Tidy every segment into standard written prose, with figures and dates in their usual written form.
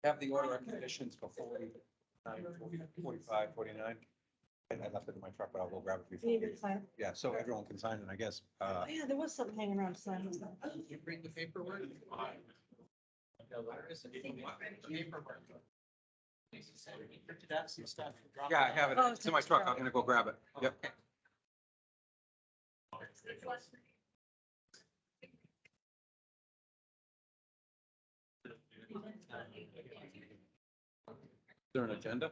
Have the order of conditions before 45, 49. And I left it in my truck, but I'll go grab it before. You didn't sign it? Yeah, so everyone can sign it, I guess. Oh, yeah, there was something hanging around signing. You bring the paperwork? Printed out some stuff. Yeah, I have it. Oh, It's in my truck. I'm gonna go grab it. Yep. Is there an agenda?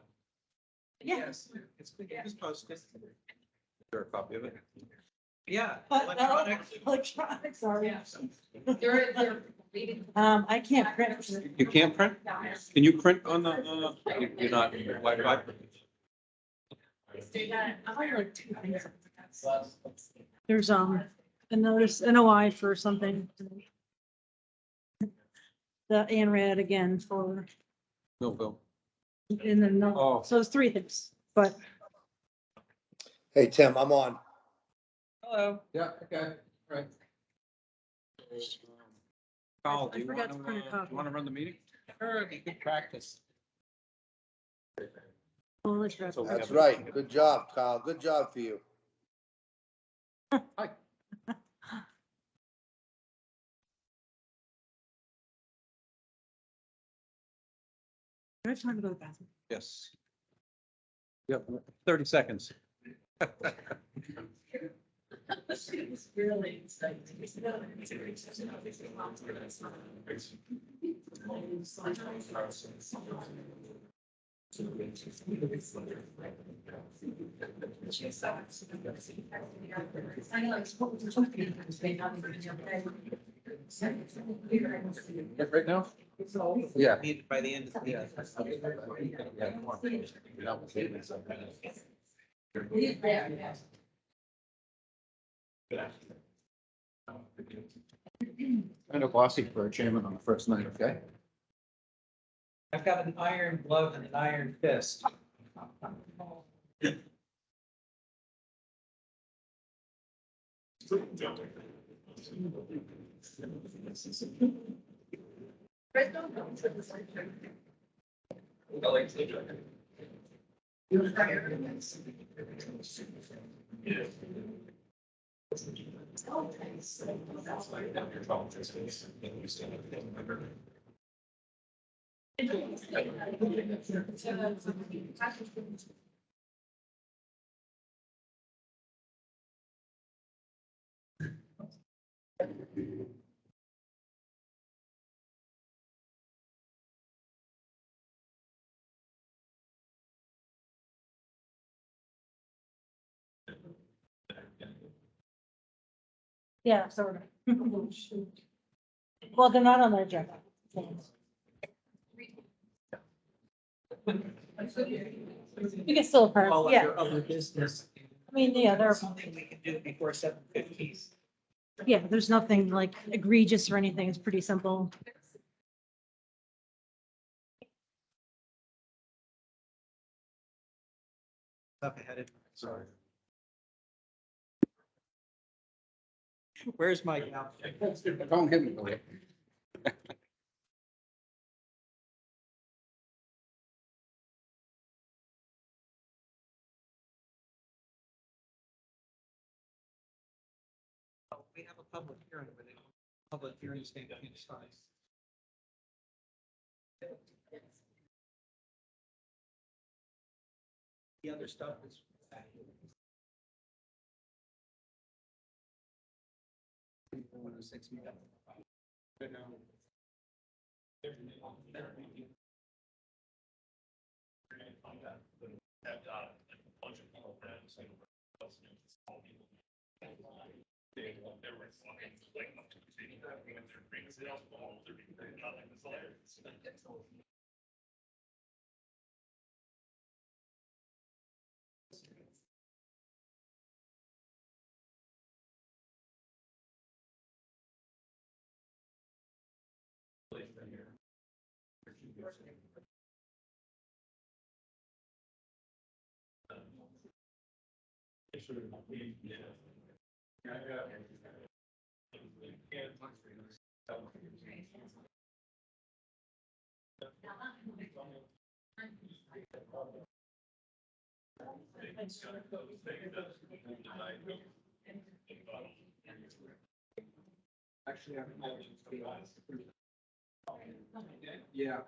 Yes, it's posted. Is there a copy of it? Yeah. Electronic, sorry. I can't print. You can't print? Can you print on the, you're not Wi-Fi? I like two things. There's, there's NOI for something. The ANRAD again for, No, Bill. and then, no, Oh. so it's three things, but Hey, Tim, I'm on. Hello. Yeah, okay, right. Carl, do I you forgot want to to, print a copy. run the meeting? Sure, be good practice. well, let's wrap So it we up. That's right. Good job, Kyle. Good job for you. Hi. I have time to go to the bathroom. Yes. Yep, 30 seconds. Really exciting. Right now? Yeah. Need by the end of the. Kind of glossy for a chairman on the first night, okay? I've got an iron glove and an iron fist. Yeah, sort of. Well, they're not on their agenda. You can still approve, All of yeah. your other business. I mean, yeah, there are, Something we can do before 7:15. yeah, there's nothing like egregious or anything. It's pretty simple. Up ahead. Sorry. Where's my gal? Don't hit me, Billy. We have a public hearing, but public hearing is taking time. The other stuff is. Actually, yeah.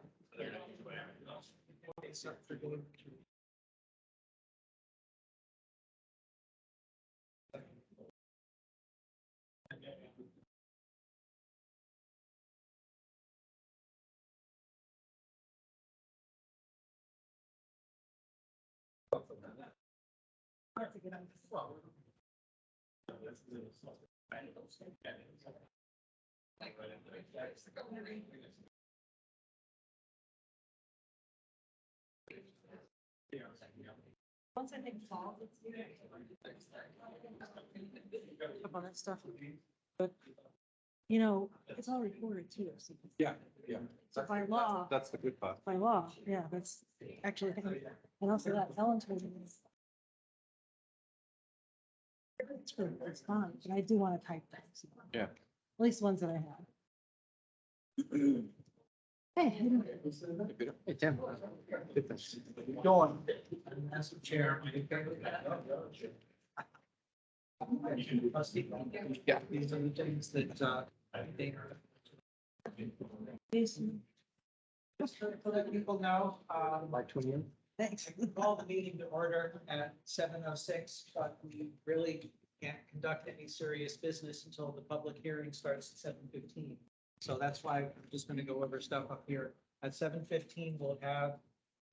Once I think up on that stuff. But, you know, it's all recorded too. So Yeah, yeah. so by law, That's the good part. by law, yeah, that's actually, and also that Ellen told me. It's good, it's fine, but I do want to type things. Yeah. At least ones that I have. Hey, Hey, Tim. Going. Master Chair. Yeah. These are the things that, they are. Just to let people know, thanks. call the meeting to order at 7:06, but we really can't conduct any serious business until the public hearing starts at 7:15. So that's why I'm just gonna go over stuff up here. At 7:15, we'll have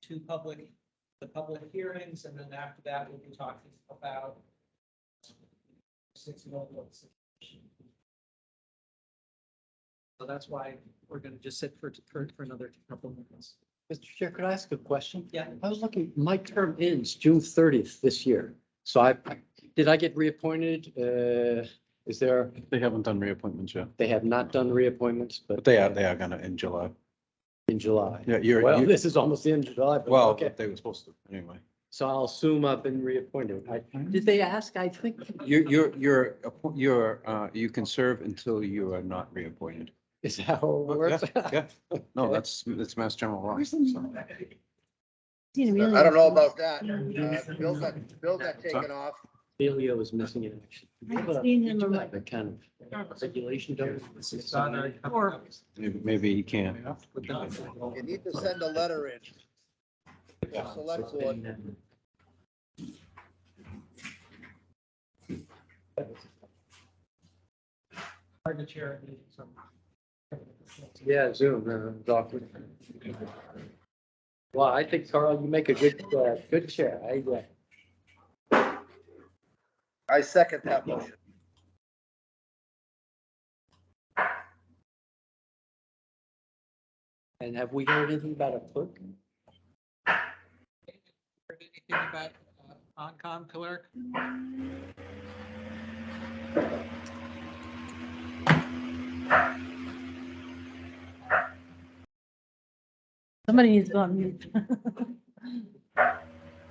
the public hearings, and then after that, we'll be talking about 6 locals. So that's why we're gonna just sit for another couple minutes. Mr. Chair, could I ask a question? Yeah. I was looking, my term ends June 30th this year. So did I get reappointed? Is there, They haven't done reappointments yet, they have not done reappointments, but but they are gonna in July. in July. Yeah, Well, this is almost the end of July, but well, okay. they were supposed to, anyway. So I'll assume I've been reappointed. Did they ask? I think, You can serve until you are not reappointed. is that how it works? Yeah, no, Okay. that's Mass General Law. Where's so. the- I don't know about that. Bill got taken off. Emilio is missing in action. I've seen him on my- The kind of regulation done. Or- Maybe he can't. You need to send a letter in. Select board. Hard to chair a meeting, so. Yeah, Zoom, doctor. Well, I think, Carl, you make a good chair. I second that motion. And have we heard anything about a clerk? Heard anything about ConCom clerk? Somebody needs to go on mute.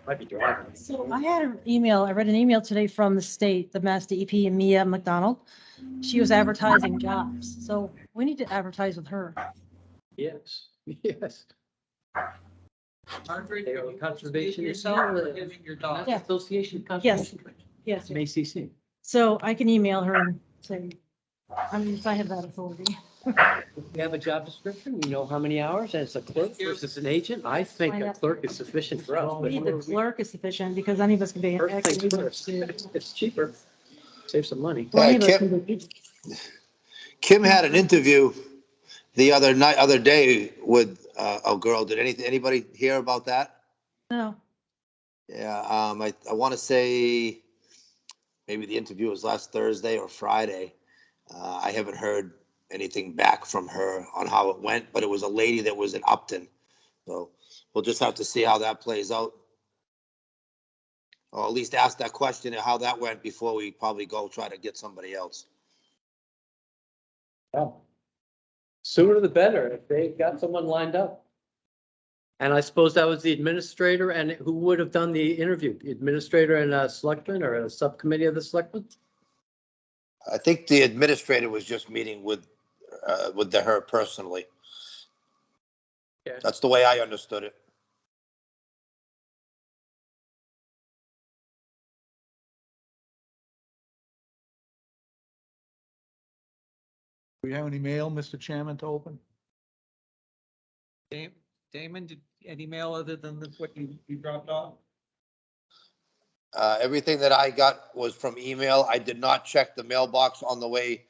Might be driving. So I had an email, I read an email today from the state, the Mass DEP, and Mia McDonald. She was advertising jobs, so we need to advertise with her. Yes, yes. Margaret, They are are you conservation yourself or giving your dog? Yeah. Association. Yes. Conservation. Yes, MACC. so I can email her and say, I mean, if I have that authority. We have a job description. We know how many hours as a clerk versus an agent. I think a clerk is sufficient for us. We need the clerk is sufficient because any of us can be. First things first. It's cheaper. Save some money. Well, any of us Yeah, can be- Kim had an interview the other day with a girl. Did anybody hear about that? No, Yeah, I want to say maybe the interview was last Thursday or Friday. I haven't heard anything back from her on how it went, but it was a lady that was in Upton. So we'll just have to see how that plays out. Or at least ask that question of how that went before we probably go try to get somebody else. Yeah. Sooner the better if they've got someone lined up. And I suppose that was the administrator, and who would have done the interview? The administrator and a selectman or a subcommittee of the selectmen? I think the administrator was just meeting with her personally. Yeah. That's the way I understood it. Do we have any mail, Mr. Chairman, to open? Damon, did any mail other than what you dropped off? Everything that I got was from email. I did not check the mailbox on the way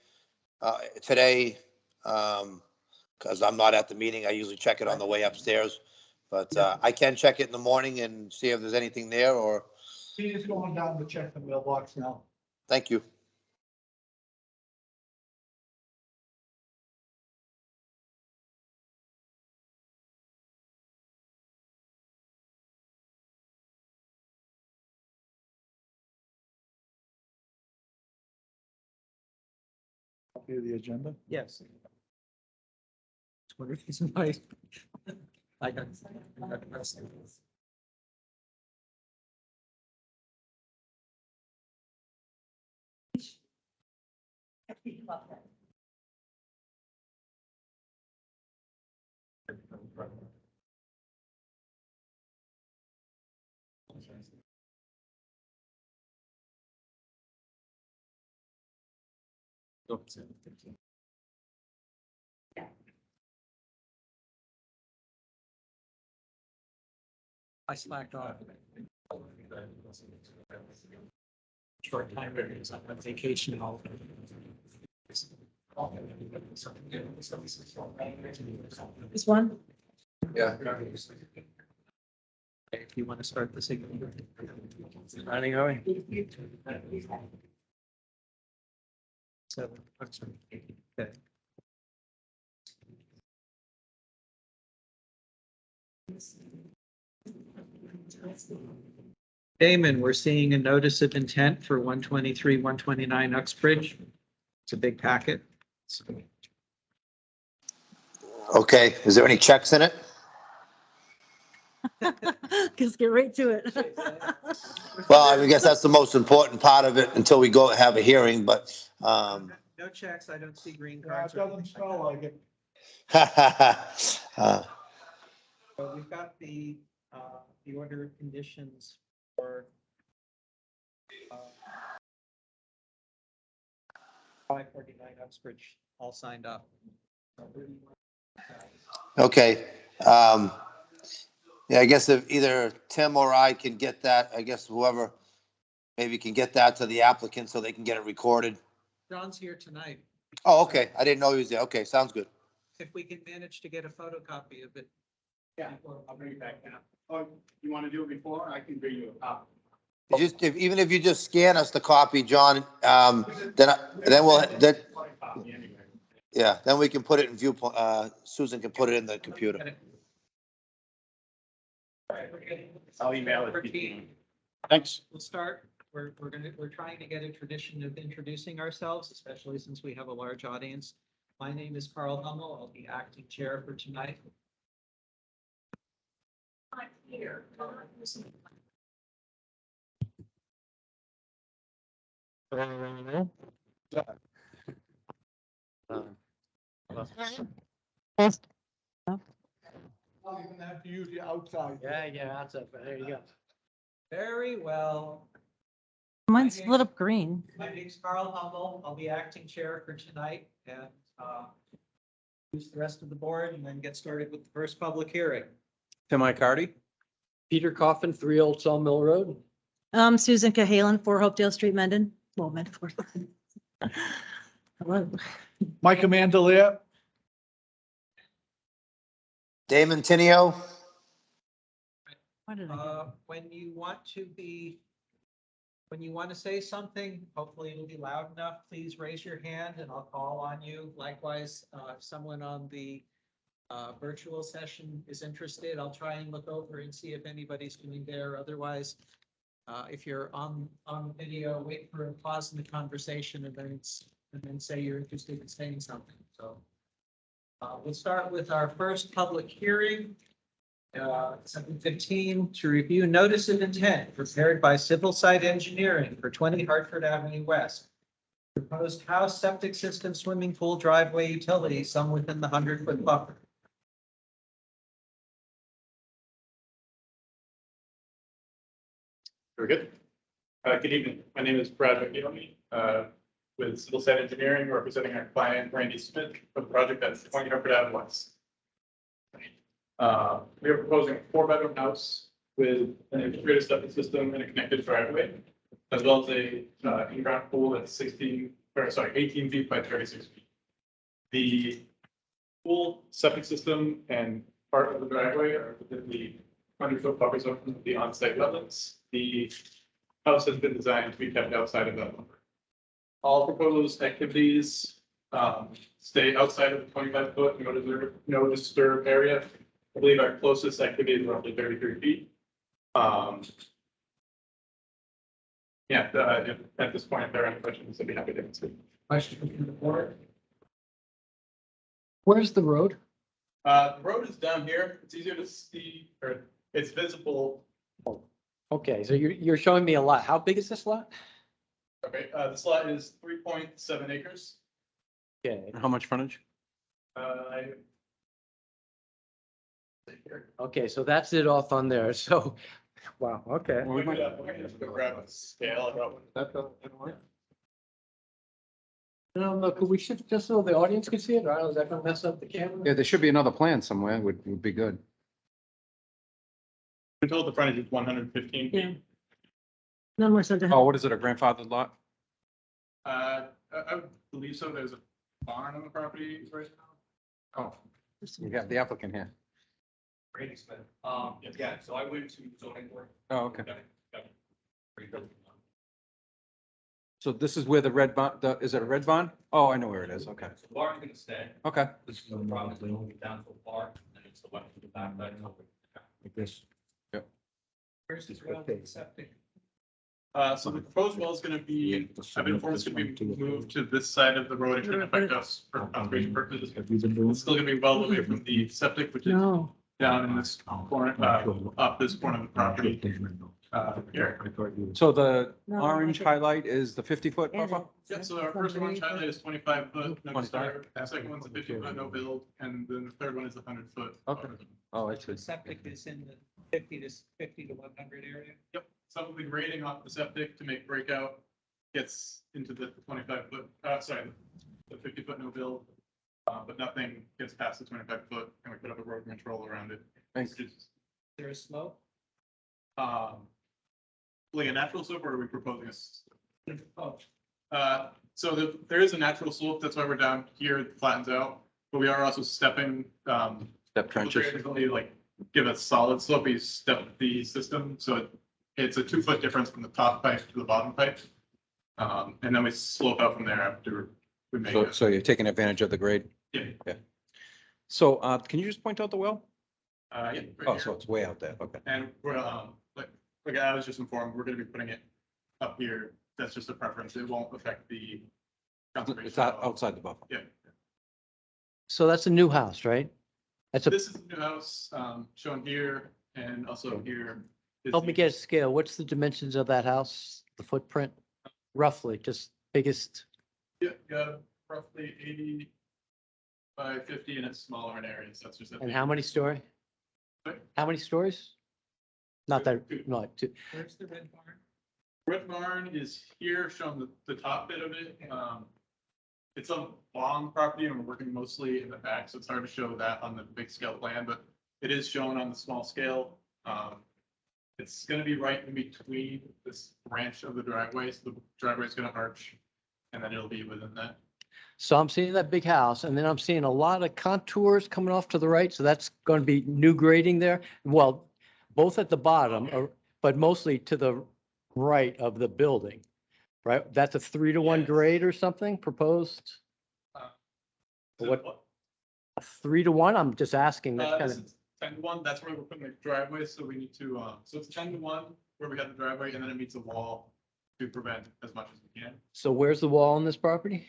today because I'm not at the meeting. I usually check it on the way upstairs. But I can check it in the morning and see if there's anything there or, He is going down to check the mailbox now. thank you. Copy of the agenda. Yes. It's one reason why I got. I slacked off. Short time, I'm on vacation and all. This one? Yeah. If you want to start the signal. Running away. So, okay. Damon, we're seeing a notice of intent for 123, 129 Uxbridge. It's a big packet. Okay, is there any checks in it? Just get right to it. Well, I guess that's the most important part of it until we go have a hearing, but, No checks. I don't see green Yeah, cards. it doesn't smell like it. So we've got the order of conditions for 549 Uxbridge all signed up. Okay, yeah, I guess if either Tim or I can get that, I guess whoever maybe can get that to the applicant so they can get it recorded. John's here tonight. Oh, okay, I didn't know he was there. Okay, sounds good. If we can manage to get a photocopy of it. Yeah, I'll bring it back now. Oh, you want to do it before? I can bring you a copy. Just, even if you just scan us the copy, John, then we'll, Copy anyway. yeah, then we can put it in view, Susan can put it in the computer. I'll email it. 13. Thanks. We'll start. We're trying to get a tradition of introducing ourselves, especially since we have a large audience. My name is Carl Hummel. I'll be acting chair for tonight. Not even have to use the outside. Yeah, that's it. There you go. Very well. Mine's lit up green. My name's Carl Hummel. I'll be acting chair for tonight and use the rest of the board and then get started with the first public hearing. Tim Icardi? Peter Coffin, 3 Old Sawmill Road. Susan Cahalan, 4 Hopedale Street, Mendon. Well, Mendon. Hello. Mike Mandelier. Damon Tinio? Why did I? When you want to say something, hopefully it'll be loud enough, please raise your hand and I'll call on you. Likewise, if someone on the virtual session is interested, I'll try and look over and see if anybody's coming there. Otherwise, if you're on video, wait for a pause in the conversation and then say you're interested in saying something. So we'll start with our first public hearing. 7:15, to review notice of intent prepared by Civil Site Engineering for 20 Hartford Avenue West. Proposed house, septic system, swimming pool, driveway, utilities, some within the 100-foot buffer. Very good. Good evening. My name is Brad McNeely, with Civil Site Engineering, representing our client Randy Smith for the project that's 20 Hartford Ave West. We are proposing a 4-bedroom house with an integrated septic system and a connected driveway, as well as a in-ground pool that's 18 feet by 36 feet. The pool, septic system, and part of the driveway are within the 100-foot buffer zone from the on-site wetlands. The house has been designed to be kept outside of that buffer. All proposed activities stay outside of the 25-foot no disturb area. I believe our closest activity is roughly 33 feet. At this point, if there are any questions, I'd be happy to answer. Question from the board? Where's the road? The road is down here. It's easier to see, or it's visible. Okay, so you're showing me a lot. How big is this lot? Okay, this lot is 3.7 acres. Okay, How much frontage? okay, so that's it off on there. So, wow, okay. We might have to grab a scale. No, could we shift just so the audience can see it? Or is that gonna mess up the camera? Yeah, there should be another plan somewhere, would be good. We're told the frontage is 115 Yeah. feet. None more said to Oh, him. what is it, a grandfathered lot? I believe so. There's a barn on the property right now. Oh, we have the applicant here. Randy Smith. Yeah, so I went to zoning board. Oh, okay. Got it. So this is where the red bond, is it a red bond? Oh, I know where it is, okay. The barn's gonna stay. Okay. This is the problem, is we only get down to the bar, and it's the wet to the back, but it's over. Like this. Where's this well to the septic? So the proposed well is going to be, I've been informed it's going to be moved to this side of the road. It shouldn't affect us for conservation purposes. It's still going to be well away from the septic, which is No. down in this corner, up this corner of the property. Here. So the No, orange I think- highlight is the 50-foot Yeah. buffer? Yep, so our first orange highlight is 25 foot, no 25. disturb. The second one's a 50 foot, no build, and then the third one is a 100 foot. Okay. Oh, that's The good. septic is in the 50 to 100 area. Yep, some of the grading off the septic to make breakout gets into the 25 foot, the 50 foot no build. But nothing gets past the 25 foot, and we put up a road control around it. Thanks. Is there a slope? Like a natural slope, or are we proposing a? Oh, So there is a natural slope, that's why we're down here, it flattens out, but we are also stepping. Step trenches. Basically, like, give a solid slope, we step the system, so it's a 2 foot difference from the top pipe to the bottom pipe. And then we slope out from there after we make So, it. so you're taking advantage of the grade? Yeah. So, can you just point out the well? Yeah. right Oh, here. so it's way out there, okay. And we're, like I was just informed, we're gonna be putting it up here, that's just a preference, it won't affect the. conservation It's at all. outside the buffer. Yeah, So that's a new house, right? That's a, this is the new house, shown here, and also here. is help me the- get a scale. What's the dimensions of that house, the footprint? Roughly, just biggest, Yeah, roughly 80 by 50, and it's smaller in areas, that's just. and how many story? Sorry? How many stories? Not that, Two. not two. where's the red barn? Red barn is here, showing the top bit of it. It's a long property, and we're working mostly in the back, so it's hard to show that on the big scale plan, but it is shown on the small scale. It's gonna be right in between this branch of the driveway, so the driveway is gonna arch, and then it'll be within that. So I'm seeing that big house and then I'm seeing a lot of contours coming off to the right. So that's going to be new grading there. Well, both at the bottom, but mostly to the right of the building, right? That's a 3-to-1 Yes. grade or something proposed? So What- 3-to-1? I'm just asking. That's kind This of, is 10-to-1, that's where we're putting the driveway, so we need to, so it's 10-to-1 where we have the driveway, and then it meets a wall to prevent as much as we can. so where's the wall on this property?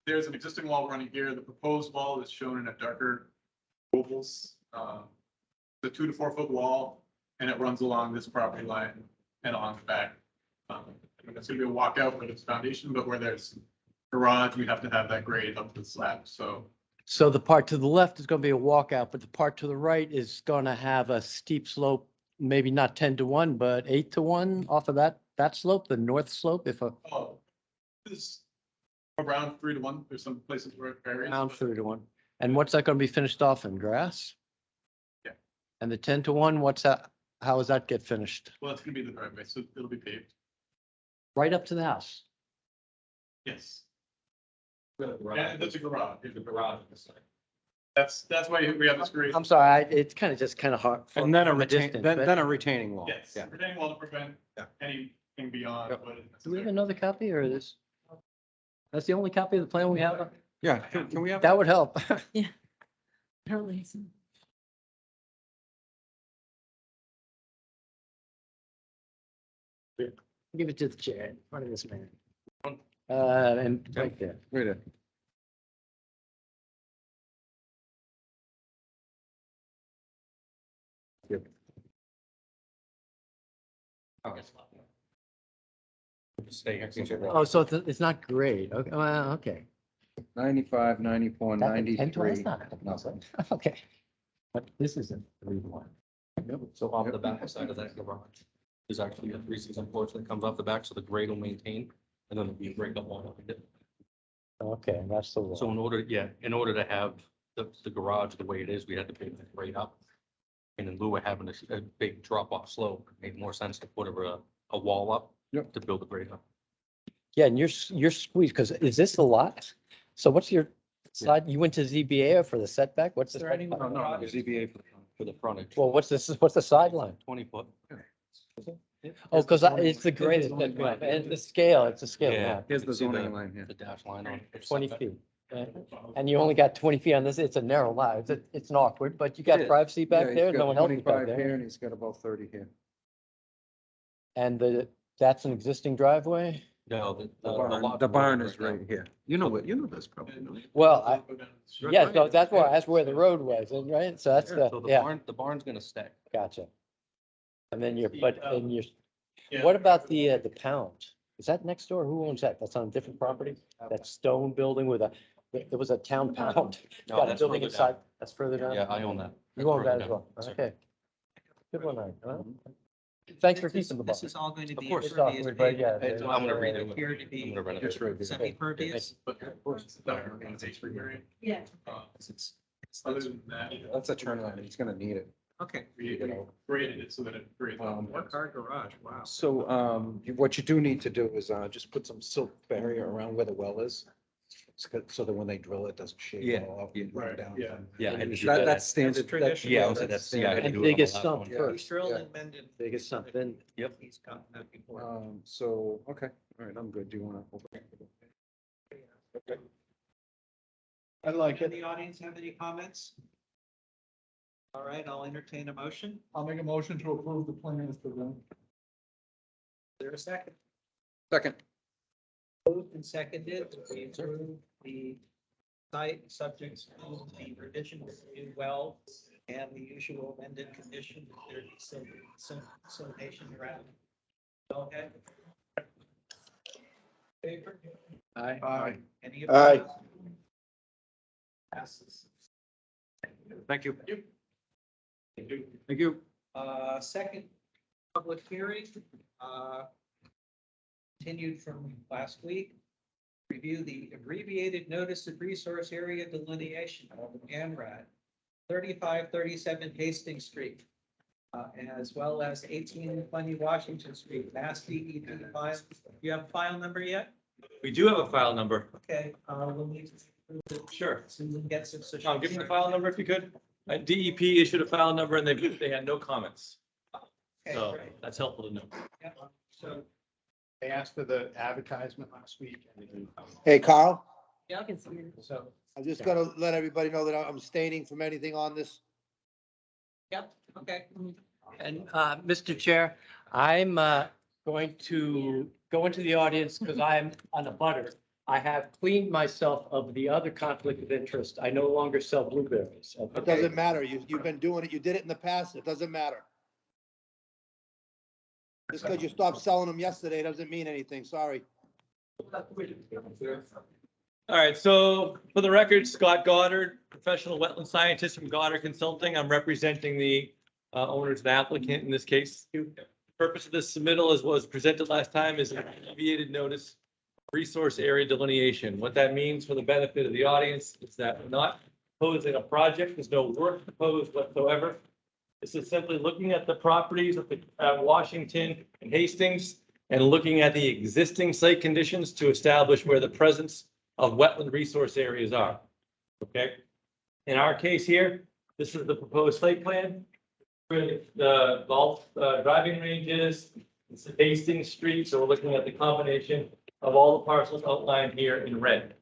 There's an existing wall running here, the proposed wall is shown in a darker ovals. the 2 to 4 foot wall, and it runs along this property line and along the back. I mean, it's gonna be a walkout with its foundation, but where there's garage, we have to have that grade up to the slab, so. So the part to the left is going to be a walkout, but the part to the right is going to have a steep slope, maybe not 10-1, but 8-1 off of that slope, the north slope, if a Oh, this around 3 to 1, there's some places where it varies. around but 3-1. And what's that going to be finished off in grass? Yeah. And the 10-1, what's that? How does that get finished? Well, it's gonna be the driveway, so it'll be paved. Right up to the house. Yes. The garage. Yeah, that's a garage. The garage on the side. That's why we have this grade. I'm sorry, it's kind of hard. And then a from retain, distance, then, but- then a retaining wall. Yes, Yeah. retaining wall to prevent Yeah. anything beyond Yep. what is Do we have necessary. another copy or this? That's the only copy of the plan we have? Yeah, can we have? That would help. Apparently. Give it to the chair, in front of this man. And right there. Wait a. Stay here. Oh, so it's not great. Okay, well, okay. 95, 94, That- 10 to 93. that's not- nothing. Okay. But this isn't 3-1. So off the back side of that garage, there's actually a 3-season porch that comes off the back, so the grade will maintain, and then there'll be a grade up one behind it. Okay, that's the So one. in order to have the garage the way it is, we had to pave the grade up. And in lieu of having a big drop off slope, it made more sense to put a wall up. Yep. To build the grade up. Yeah, and you're squeezed, because is this the lot? So what's your side? You went to ZBA or for the setback? What's the? Is there any setback? more- The ZBA for the frontage, Well, what's the sideline? 20 foot. Oh, because it's the grade, and the scale, it's a scale Yeah. map, Here's You the can see zoning line here. The dash line on it. 20 feet. Yeah. And you only got 20 feet on this, it's a narrow lot, it's an awkward, but you got It is. privacy Yeah, back he's there, got no one else is back 25 here there. and he's got about 30 here. And that's an existing driveway? No, The barn is right here. You know what, you know this probably. don't you? Well, yeah, so that's where the road was, and right, so that's So the, the yeah, barn, the barn's gonna stay. gotcha. And then Yeah. what about the pound? Is that next door? Who owns that? That's on a different property? That stone building with there was a town pound. No, Got a that's building further inside, down. that's further down? Yeah, I own that. You own that That's as further well, down. Sir. okay. Good one, well, thanks for This is- keeping the This ball. is all going to Of be course. It's impervious awkward, but yeah. pavement. I'm gonna redo it. Appear to I'm be gonna renovate Just it. right here. semi-pervious. But of course, it's not an organization area. Yeah. It's- Other than that. That's a turn lane, he's gonna need it. Okay, We graded it so that it grades. work hard garage, wow. So, what you do need to do is, just put some silt barrier around where the well is. So that when they drill, it doesn't shake Yeah, all up yeah. and run Right, down. yeah. Yeah, I had to do That, that. that's standard. That's traditional. Yeah, that's yeah, I had to And do it on the biggest last stump one. Yeah. first. He's drilled yeah. and mended. Biggest stump, then, Yep. He's gotten that before. So, okay, all right, I'm good. Do you wanna? I like Does it. the audience have any comments? All right, I'll entertain a motion. I'll make a motion to approve the plan as presented. Is there a second? Second. Moved and seconded, we approve the site subject to the revision to the new well and the usual amended condition. If there be some nation around. Go ahead. Favor? Aye. Any Aye. opposed? Passes. Thank you. Thank you. Thank you. Second public hearing, continued from last week. Review the abbreviated notice of resource area delineation of ANRAD, 3537 Hastings Street, as well as 1820 Washington Street, Mass DEP file. You have a file number yet? We do have a file number. Okay, we'll need to. Sure. Susan gets it. So she I'll give me the file number if you could. DEP issued a file number and they had no comments. Okay, So great. that's helpful to know. Yeah, so, They asked for the advertisement last week. And they didn't. Hey, Carl, Yeah, I can see it. so, I'm just gonna let everybody know that I'm abstaining from anything on this. yep, okay. And, Mr. Chair, I'm, going to go into the audience because I'm on a butter. I have cleaned myself of the other conflict of interest. I no longer sell blueberries. It doesn't matter. You've been doing it. You did it in the past. It doesn't matter. Just because you stopped selling them yesterday doesn't mean anything. Sorry. All right, so for the record, Scott Goddard, professional wetland scientist from Goddard Consulting. I'm representing the owners and applicant in this case. Purpose of this submittal, as was presented last time, is an abbreviated notice resource area delineation. What that means for the benefit of the audience is that we're not proposing a project. There's no work proposed whatsoever. This is simply looking at the properties of Washington and Hastings and looking at the existing site conditions to establish where the presence of wetland resource areas are. Okay. In our case here, this is the proposed site plan. Where the golf driving range is. It's Hastings Street, so we're looking at the combination of all the parcels outlined here in red.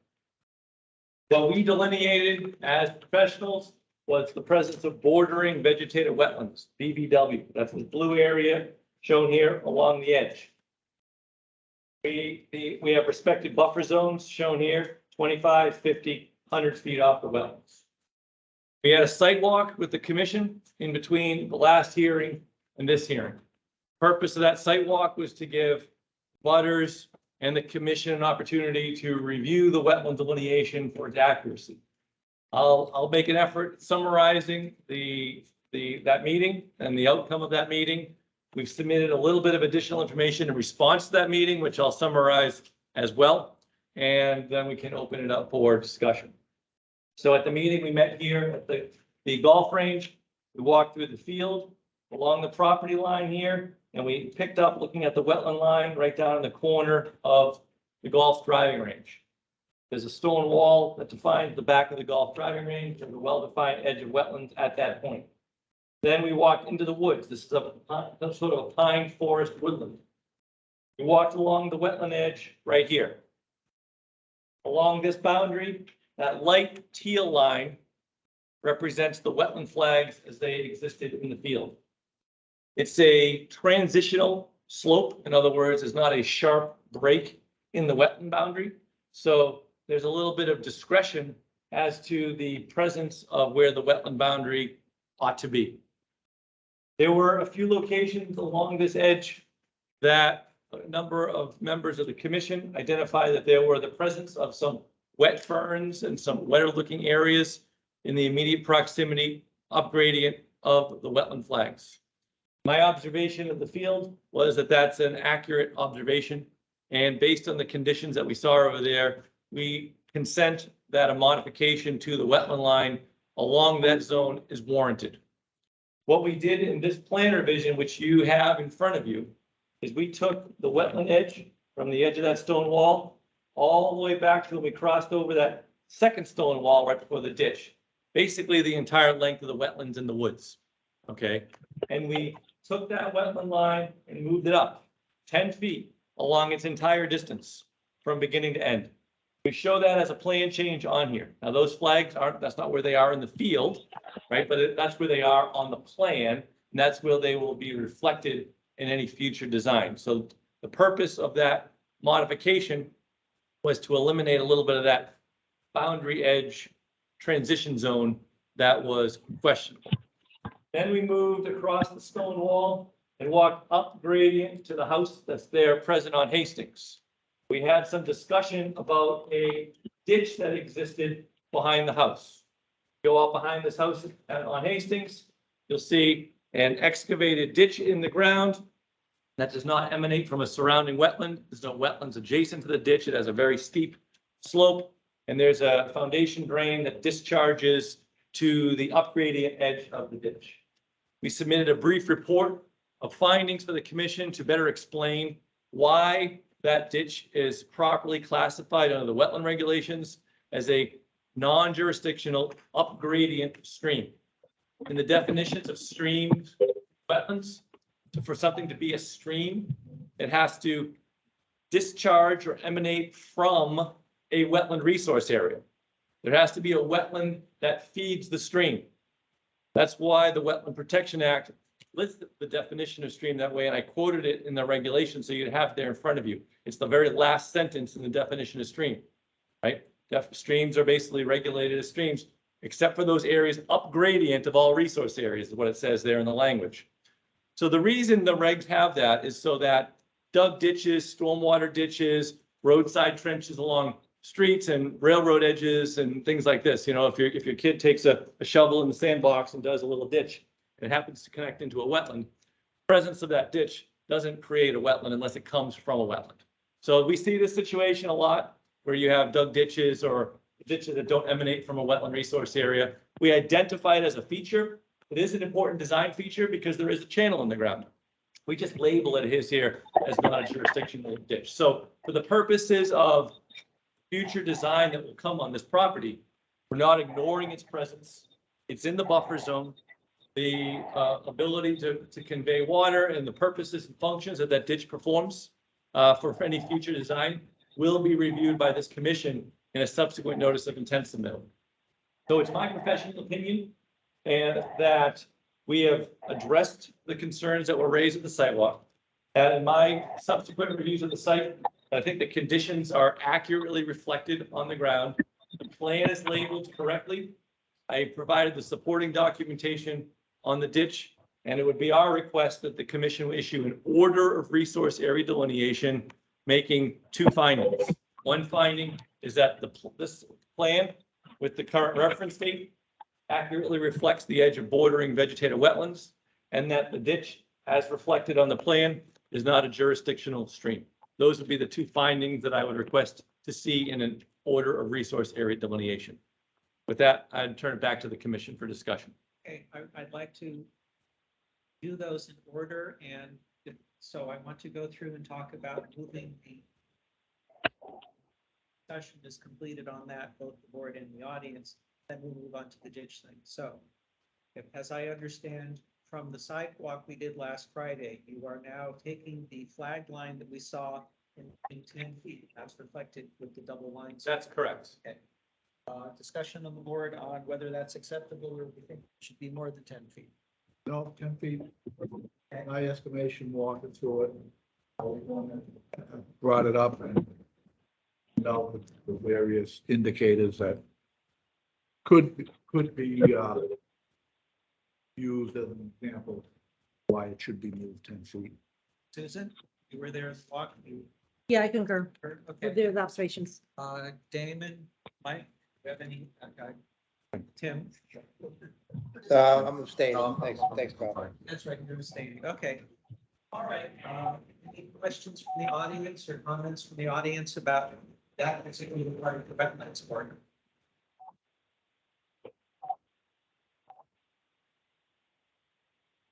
What we delineated as professionals was the presence of bordering vegetated wetlands, BVW. That's the blue area shown here along the edge. We have respective buffer zones shown here, 25, 50, 100 feet off the wetlands. We had a site walk with the commission in between the last hearing and this hearing. Purpose of that site walk was to give butters and the commission an opportunity to review the wetland delineation for its accuracy. I'll make an effort summarizing that meeting and the outcome of that meeting. We've submitted a little bit of additional information in response to that meeting, which I'll summarize as well. And then we can open it up for discussion. So at the meeting, we met here at the golf range. We walked through the field along the property line here, and we picked up looking at the wetland line right down in the corner of the golf driving range. There's a stone wall that defines the back of the golf driving range and the well-defined edge of wetlands at that point. Then we walked into the woods. This is some sort of a pine forest woodland. We walked along the wetland edge right here. Along this boundary, that light teal line represents the wetland flags as they existed in the field. It's a transitional slope. In other words, it's not a sharp break in the wetland boundary. So there's a little bit of discretion as to the presence of where the wetland boundary ought to be. There were a few locations along this edge that a number of members of the commission identified that there were the presence of some wet ferns and some wetter looking areas in the immediate proximity up gradient of the wetland flags. My observation of the field was that that's an accurate observation. And based on the conditions that we saw over there, we consent that a modification to the wetland line along that zone is warranted. What we did in this plan revision, which you have in front of you, is we took the wetland edge from the edge of that stone wall all the way back to when we crossed over that second stone wall right before the ditch. Basically the entire length of the wetlands in the woods, okay? And we took that wetland line and moved it up 10 feet along its entire distance from beginning to end. We show that as a plan change on here. Now those flags aren't, that's not where they are in the field, right? But that's where they are on the plan, and that's where they will be reflected in any future design. So the purpose of that modification was to eliminate a little bit of that boundary edge transition zone that was questionable. Then we moved across the stone wall and walked up gradient to the house that's there present on Hastings. We had some discussion about a ditch that existed behind the house. Go out behind this house on Hastings, you'll see an excavated ditch in the ground that does not emanate from a surrounding wetland. There's no wetlands adjacent to the ditch. It has a very steep slope, and there's a foundation drain that discharges to the upgradient edge of the ditch. We submitted a brief report of findings for the commission to better explain why that ditch is properly classified under the wetland regulations as a non-jurisdictional upgradient stream. In the definitions of streams, wetlands, for something to be a stream, it has to discharge or emanate from a wetland resource area. There has to be a wetland that feeds the stream. That's why the Wetland Protection Act lists the definition of stream that way, and I quoted it in the regulation so you'd have it there in front of you. It's the very last sentence in the definition of stream. right? Streams are basically regulated as streams, except for those areas up gradient of all resource areas, is what it says there in the language. So the reason the regs have that is so that dug ditches, stormwater ditches, roadside trenches along streets and railroad edges and things like this. You know, if your kid takes a shovel in the sandbox and does a little ditch, and it happens to connect into a wetland, presence of that ditch doesn't create a wetland unless it comes from a wetland. So we see this situation a lot where you have dug ditches or ditches that don't emanate from a wetland resource area. We identify it as a feature. It is an important design feature because there is a channel in the ground. We just label it here as not a jurisdictional ditch. So for the purposes of future design that will come on this property, we're not ignoring its presence. It's in the buffer zone. The ability to convey water and the purposes and functions that that ditch performs for any future design will be reviewed by this commission in a subsequent notice of intent submittal. So it's my professional opinion and that we have addressed the concerns that were raised at the sidewalk. And in my subsequent reviews of the site, I think the conditions are accurately reflected on the ground. The plan is labeled correctly. I provided the supporting documentation on the ditch, and it would be our request that the commission will issue an order of resource area delineation, making two findings. One finding is that this plan with the current reference date accurately reflects the edge of bordering vegetated wetlands, and that the ditch, as reflected on the plan, is not a jurisdictional stream. Those would be the two findings that I would request to see in an order of resource area delineation. With that, I'd turn it back to the commission for discussion. Okay, I'd like to do those in order, and so I want to go through and talk about moving the discussion is completed on that, both the board and the audience, then we'll move on to the ditch thing. So as I understand from the sidewalk we did last Friday, you are now taking the flag line that we saw in 10 feet. That's reflected with the double lines. That's correct. Okay. Discussion on the board on whether that's acceptable or we think it should be more than 10 feet. No, 10 feet. My estimation walking through it. Brought it up and dealt with the various indicators that could be used as an example why it should be moved 10 feet. Susan, you were there walking. You Yeah, I concur heard, with okay. their observations. Damon, Mike, you have any? Tim? I'm abstaining. Thanks, Carl. That's right, you're abstaining. Okay. All right. Any questions from the audience or comments from the audience about that particular part of the wetlands board?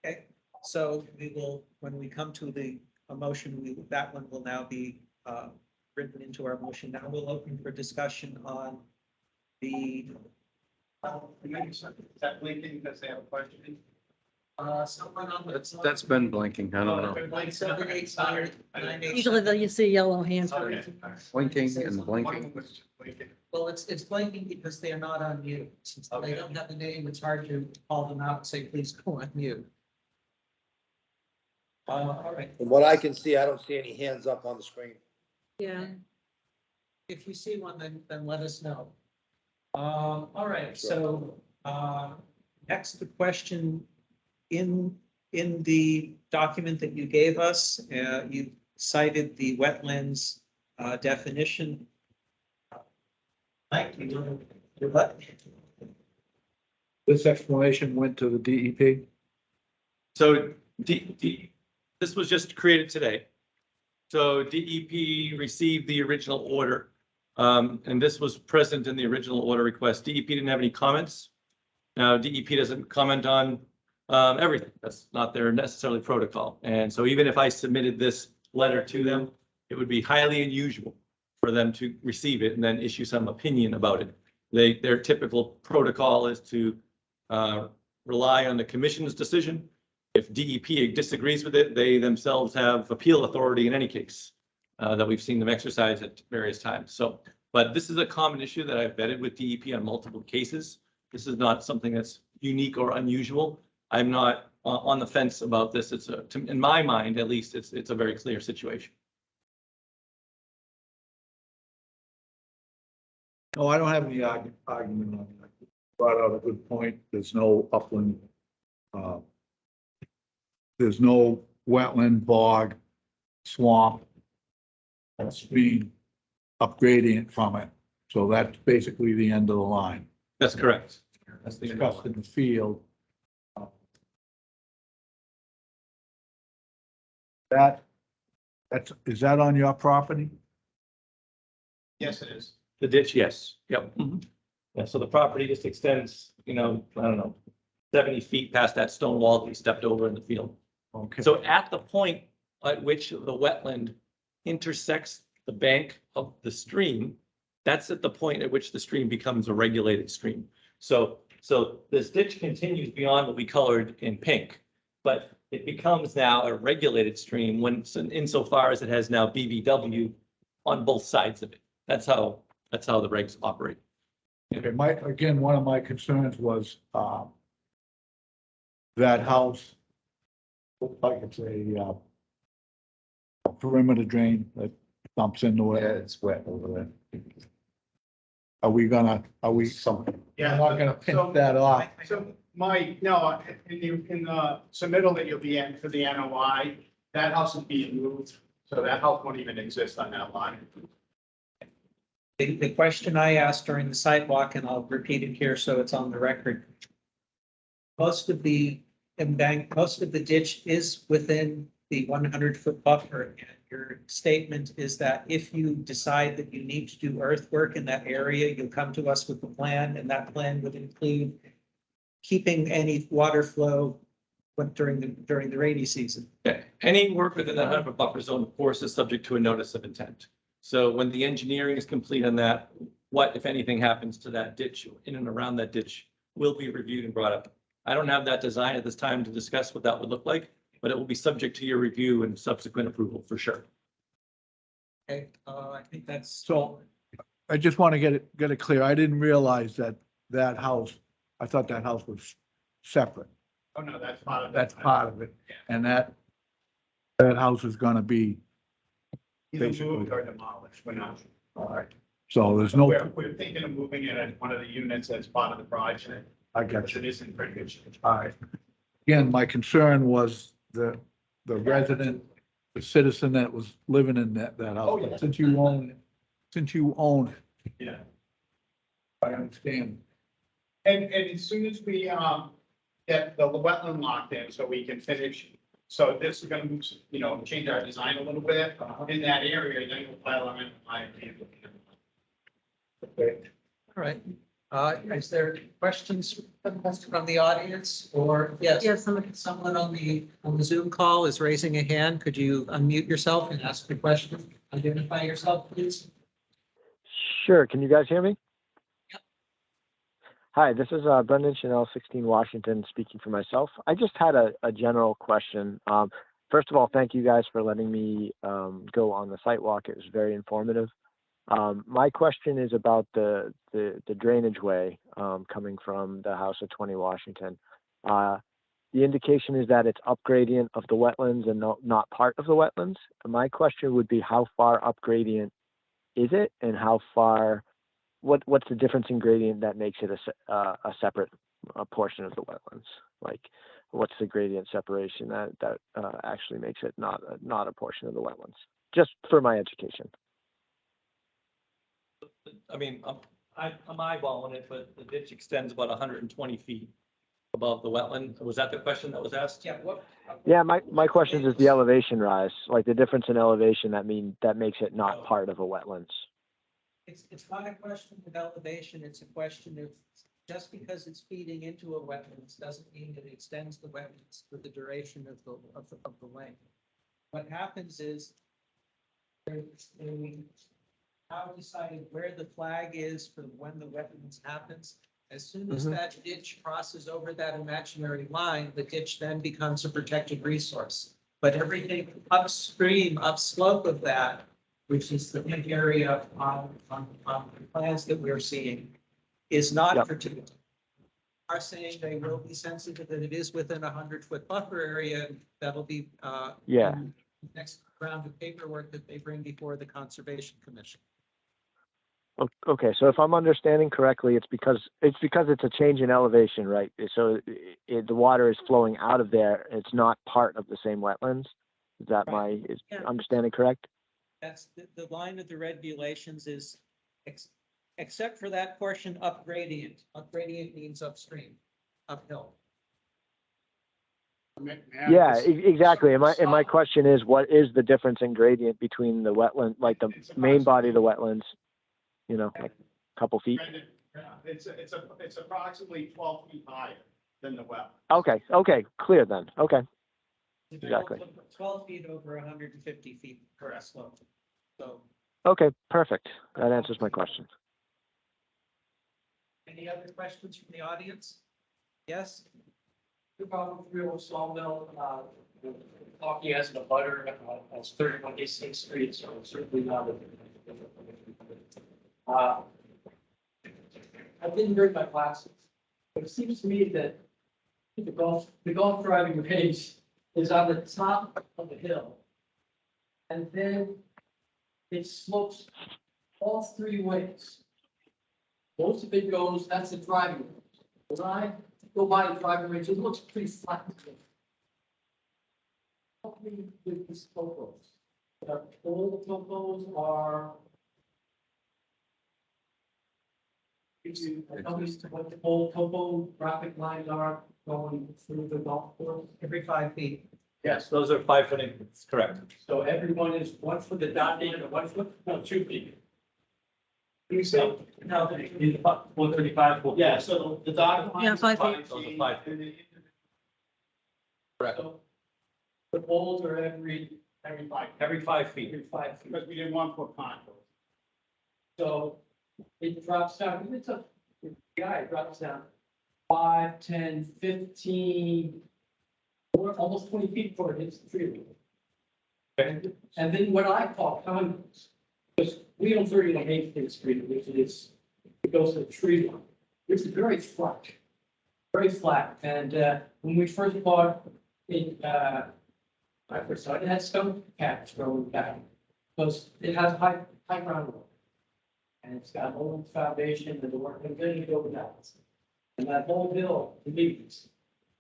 Okay, so we will, when we come to a motion, that one will now be written into our motion. Now we'll open for discussion on the. Is that blinking because they have a question? Someone on the. That's been blinking. I don't know. Like 78798. Usually you see yellow hands. Okay. Blinking and blinking. Well, it's blinking because they are not on mute. Since they don't have a name, it's hard to call them out and say, please go on mute. All right. From what I can see, I don't see any hands up on the screen. Yeah. If you see one, then let us know. All right, so, next the question in the document that you gave us, you cited the wetlands, definition. Mike, you what? This explanation went to the DEP. So this was just created today. So DEP received the original order. And this was present in the original order request. DEP didn't have any comments. Now, DEP doesn't comment on everything. That's not their necessarily protocol. And so even if I submitted this letter to them, it would be highly unusual for them to receive it and then issue some opinion about it. Their typical protocol is to rely on the commission's decision. If DEP disagrees with it, they themselves have appeal authority in any case that we've seen them exercise at various times. So, but this is a common issue that I've vetted with DEP on multiple cases. This is not something that's unique or unusual. I'm not on the fence about this. It's in my mind, at least, it's a very clear situation. No, I don't have any argument on that. Brought out a good point. There's no upland. uh, There's no wetland, bog, swamp. Stream upgradient from it. So that's basically the end of the line. That's correct. That's the end of the Discussed in the field. Is that on your property? Yes, it is. The ditch, yes, yep. Yeah, so the property just extends, I don't know, 70 feet past that stone wall that we stepped over in the field. Okay. So at the point at which the wetland intersects the bank of the stream, that's at the point at which the stream becomes a regulated stream. So this ditch continues beyond what we colored in pink, but it becomes now a regulated stream when, insofar as it has now BVW on both sides of it. That's how the regs operate. Okay, one of my concerns was, that house looked like it's a perimeter drain that dumps into it. Yeah, it's wet over there. Are we, we're Yeah. not gonna So- pinch that off? So no, in the submittal that you'll be in for the NOI, that house is being moved, so that house won't even exist on that line. The question I asked during the sidewalk, and I'll repeat it here so it's on the record. Most of the ditch is within the 100-foot buffer. And your statement is that if you decide that you need to do earthwork in that area, you'll come to us with a plan, and that plan would include keeping any water flow during the rainy season. Yeah, any work within the 100-foot buffer zone, of course, is subject to a notice of intent. So when the engineering is complete on that, what, if anything, happens to that ditch, in and around that ditch, will be reviewed and brought up. I don't have that design at this time to discuss what that would look like, but it will be subject to your review and subsequent approval for sure. Okay, I think that's. So I just want to get it clear. I didn't realize that house, I thought that house was separate. Oh, no, that's part of it. That's part of it. And that house is gonna be, Either basically. moved or demolished, we're not. all right. So there's no, We're thinking of moving it as one of the units as part of the project, I got because you. it is in pretty good shape. All right. Again, my concern was the resident, the citizen that was living in that house. Oh, yeah. Since you own it, Yeah. I understand. And as soon as we, get the wetland locked in, so we can finish, so this is gonna move, change our design a little bit in that area, then we'll file on my. All right. Is there questions from the audience or yes? Yes, Someone on the Zoom call is raising a hand. Could you unmute yourself and ask the question? Identify yourself, please. Sure. Can you guys hear me? Hi, this is Brendan Chanel, 16 Washington, speaking for myself. I just had a general question. First of all, thank you guys for letting me go on the site walk. It was very informative. My question is about the drainage way coming from the house at 20 Washington. The indication is that it's upgradient of the wetlands and not part of the wetlands. My question would be, how far upgradient is it, and how far? What's the difference in gradient that makes it a separate portion of the wetlands? Like, what's the gradient separation that actually makes it not a portion of the wetlands? Just for my education. I mean, I'm eyeballing it, but the ditch extends about 120 feet above the wetland. Was that the question that was asked? Yeah, what? Yeah, my question is the elevation rise, like the difference in elevation that makes it not part of a wetlands. It's not a question of elevation, it's a question of, just because it's feeding into a wetlands doesn't mean that it extends the wetlands for the duration of the length. What happens is we have decided where the flag is for when the wetlands happens. As soon as that ditch crosses over that imaginary line, the ditch then becomes a protected resource. But everything upstream, upslope of that, which is the big area on the plans that we're seeing, is not Yep. protected. Are saying they will be sensitive that it is within 100-foot buffer area. That'll be Yeah. in the next round of paperwork that they bring before the Conservation Commission. Okay, so if I'm understanding correctly, it's because it's a change in elevation, right? So the water is flowing out of there. It's not part of the same wetlands. Is that Right. my Yeah. understanding correct? That's the line of the regulations is except for that portion up gradient. Up gradient means upstream, uphill. Yeah, exactly. And my question is, what is the difference in gradient between the wetland, like the main body of the wetlands? You know, like a couple feet? It's approximately 12 feet higher than the well. Okay, clear then. Okay, exactly. 12 feet over 150 feet per slope. So Okay, perfect. That answers my question. any other questions from the audience? Yes? The problem with real sawmill, talking as a butter, as 31 East 6th Street, so it's certainly not. I didn't bring my glasses, but it seems to me that the golf driving range is on the top of the hill. And then it slopes all three ways. Most of it goes, that's the driving range. When I go by the driving range, it looks pretty flat. Help me with these topos. All the topos are. Tell me what the whole topographic lines are going through the golf course. Every 5 feet. Yes, those are 5-foot increments, correct. So everyone is 1 foot the dotted and 1 foot, no, 2 feet. You say, no, 135. Yeah, so the dotted line. Yeah, is 5 feet. Those are 5 feet. and the- Correct. So the poles are Every 5, Every 5 feet. every 5 feet. because we did 1 foot contours. So it drops down, it's a, it drops down 5, 10, 15, or almost 20 feet before it hits the tree line. And then what I call condos, because we own 31 8th Street, which is, it goes to the tree line, which is very flat. Very flat. And when we first bought it, I first saw it, it had stone caps growing back. Because it has high groundwater. And it's got old foundation and the work and then you go down. And that whole hill leads.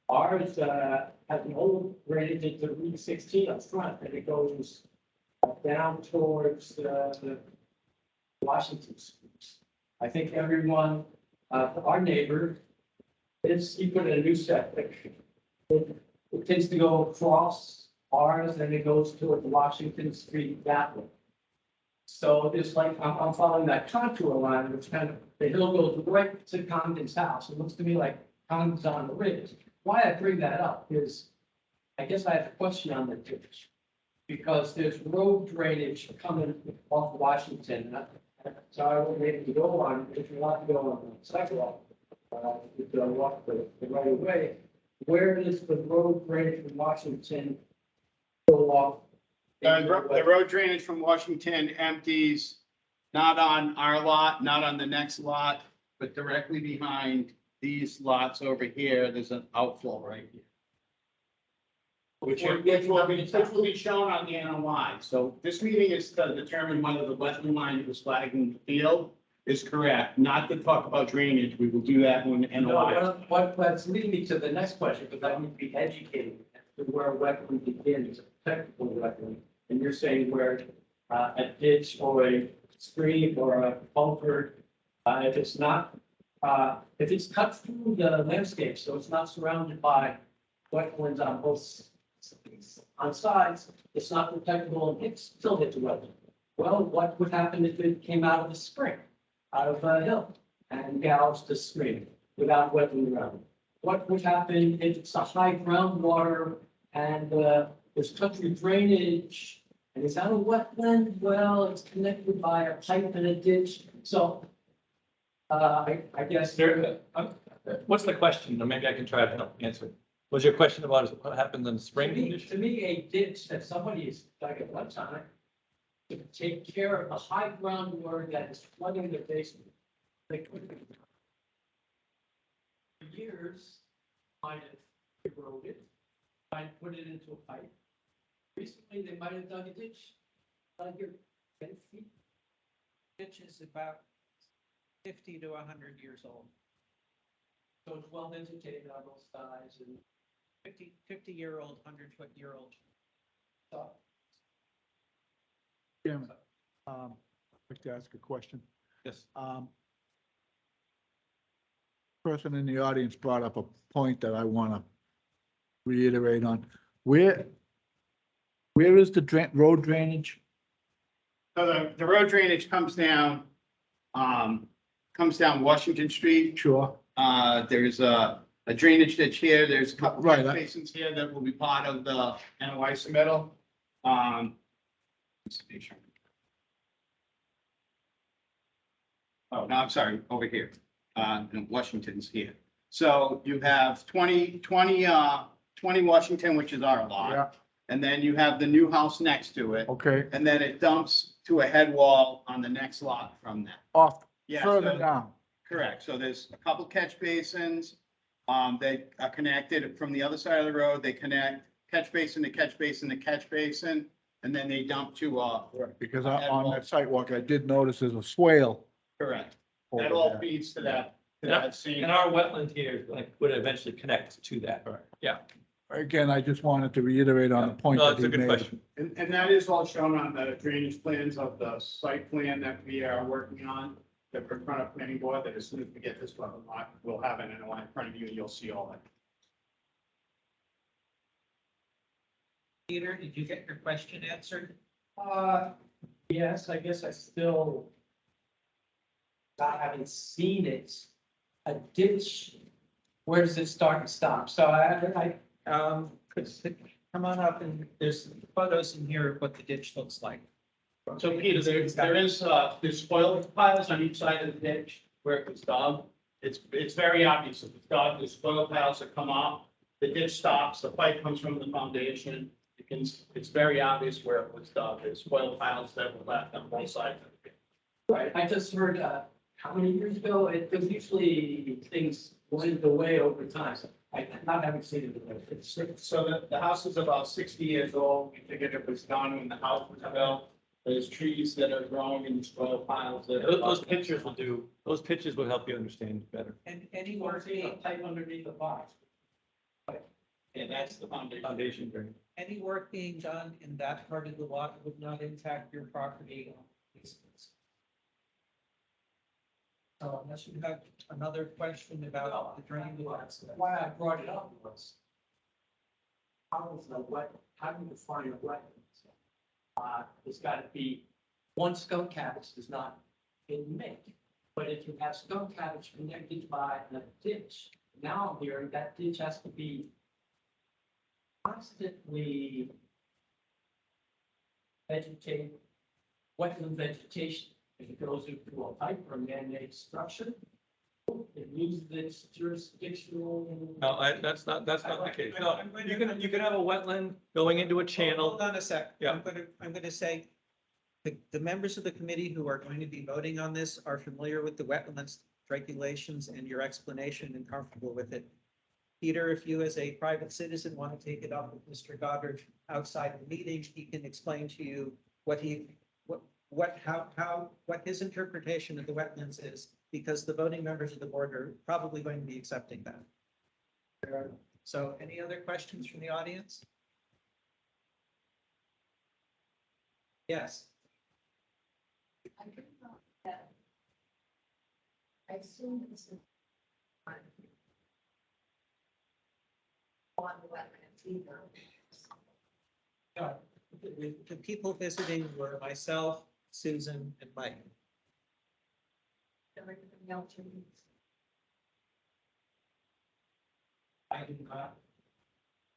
Ours has an old drainage into Route 16 up front and it goes down towards the Washington. I think everyone, our neighbor, he put in a new septic. It tends to go across ours and it goes toward Washington Street that way. So it's like, I'm following that contour line, which kind of, the hill goes right to Condon's house. It looks to me like Condon's on the ridge. Why I bring that up is, I guess I have a question on the ditch. Because there's road drainage coming off Washington, so I would maybe to go on, if you want to go on the sidewalk, you go walk the right of way. Where does the road drainage from Washington go off? The road drainage from Washington empties, not on our lot, not on the next lot, but directly behind these lots over here. There's an outflow right here. Which will be shown on the NOI. So this meeting is to determine whether the wetland line that was flagging the field is correct, not to talk about drainage. We will do that when the NOI. No, what's leading me to the next question, because I need to be educated as to where wetland begins, technical wetland. And you're saying where a ditch or a stream or a culvert, if it's not, if it's cut through the landscape, so it's not surrounded by wetlands on both on sides, it's not protectable and it still hits a wetland. Well, what would happen if it came out of the spring, out of a hill and gouged the stream without wetland around it? What would happen if it's a high groundwater and there's country drainage, and is that a wetland? Well, it's connected by a pipe and a ditch. So, I guess What's the question? Or maybe I can try to help answer. Was your question about what happens in the spring? to me, a ditch that somebody is dug at one time to take care of the high groundwater that is flooding the basement. They could be. For years, might have eroded, might have put it into a pipe. Recently, they might have dug a ditch, like your 10 feet. Ditch is about 50 to 100 years old. So it's well vegetated on both sides and. 50-year-old, 100-foot-year-old. Chairman, I'd like to ask a question. Yes. Person in the audience brought up a point that I want to reiterate on. Where is the road drainage? So the road drainage comes down Washington Street. Sure. There's a drainage ditch here. There's a couple Right. of basins here that will be part of the NOI submittal. Let's make sure. Oh, no, I'm sorry, over here. And Washington's here. So you have 20 Washington, which is our lot. Yeah, And then you have the new house next to it. okay, And then it dumps to a head wall on the next lot from that. off, Yeah, further so- down. Correct. So there's a couple catch basins. They are connected from the other side of the road. They connect catch basin to catch basin to catch basin. And then they dump to, Right, because on that sidewalk, I did notice there's a swale. correct. over That all there. feeds to that same. And our wetland here, like, would eventually connect to that. Right. Yeah. Again, I just wanted to reiterate on the point No, that that's he a good made. question. And that is all shown on the drainage plans of the site plan that we are working on. That we're in front of planning board, that as soon as we get this one, we'll have an NOI in front of you and you'll see all that. Peter, did you get your question answered? Yes, I guess I still, not having seen it, a ditch, where does it start and stop? So Come on up, and there's photos in here of what the ditch looks like. So Peter, there's soil piles on each side of the ditch where it was dug. It's very obvious if it's dug, there's soil piles that come off, the ditch stops, the pipe comes from the foundation. It's very obvious where it was dug. There's soil piles that were left on both sides of the ditch. right, I just heard, how many years ago, it was usually things went away over time. So I, not having seen it, it's, So the house is about 60 years old. We figured it was done when the house was built. There's trees that are growing in soil piles. Those pictures will do, those pictures will help you understand better. And any you want work to see a being, pipe underneath the box. And that's the foundation. Foundation drain. any work being done in that part of the lot would not impact your property. So unless you have another question about the drain. Why I brought it up was, how is the wet, how do you define a wetland? It's gotta be, one skunk cabbage does not make, but if you have skunk cabbage connected by a ditch, now I'm hearing that ditch has to be constantly vegetated, wetland vegetation. If it goes into a pipe or a man-made structure, it loses its jurisdictional. No, that's not the case. No, you can have a wetland going into a channel. Hold on a sec. Yeah. I'm gonna say, the members of the committee who are going to be voting on this are familiar with the wetlands regulations and your explanation and comfortable with it. Peter, if you as a private citizen want to take it up with Mr. Goddard outside the meeting, he can explain to you what his interpretation of the wetlands is, because the voting members of the board are probably going to be accepting that. So any other questions from the audience? Yes. I could not that. I assume this is. On the wetlands either. The people visiting were myself, Susan, and Mike. Everything else. I do not.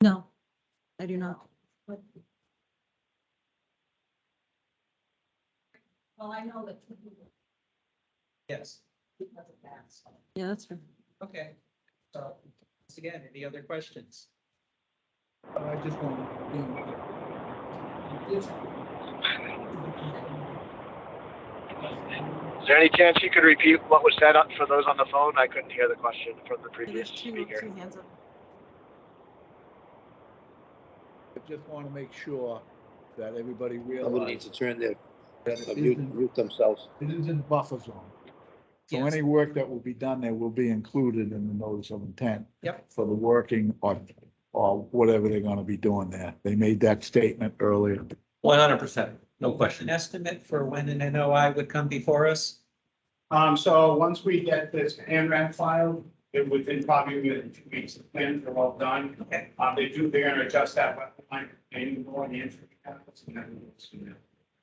No, I do not. Well, I know that two people Yes. because of that. So. Yeah, that's fair. Okay. So, once again, any other questions? I just want to, Is there any chance you could repeat what was said for those on the phone? I couldn't hear the question from the previous There's speaker. two hands up. I just want to make sure that everybody Somebody needs realizes to turn their, that it mute isn't, mute themselves. it isn't buffer zone. So Yes. any work that will be done there will be included in the notice of intent. Yep. For the working or whatever they're gonna be doing there. They made that statement earlier. 100%, no question. An estimate for when an NOI would come before us? So once we get this ANRAD filed, it within probably within 2 weeks, the plans are all done. Okay. They're gonna adjust that wetland line and more on the entry. And then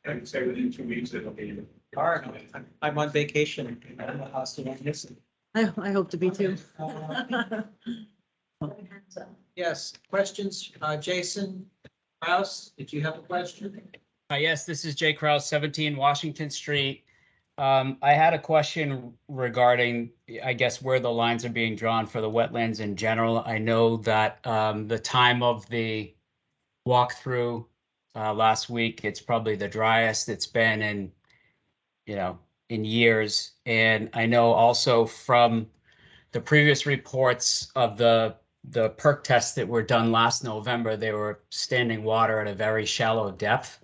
I would say within 2 weeks, it'll be. All right, I'm on vacation. I'm a hostel, I'm missing. I hope to be too. Yes, questions? Jason Kraus, did you have a question? Yes, this is Jay Kraus, 17 Washington Street. I had a question regarding, I guess, where the lines are being drawn for the wetlands in general. I know that the time of the walkthrough last week, it's probably the driest it's been in years. And I know also from the previous reports of the perk tests that were done last November, they were standing water at a very shallow depth.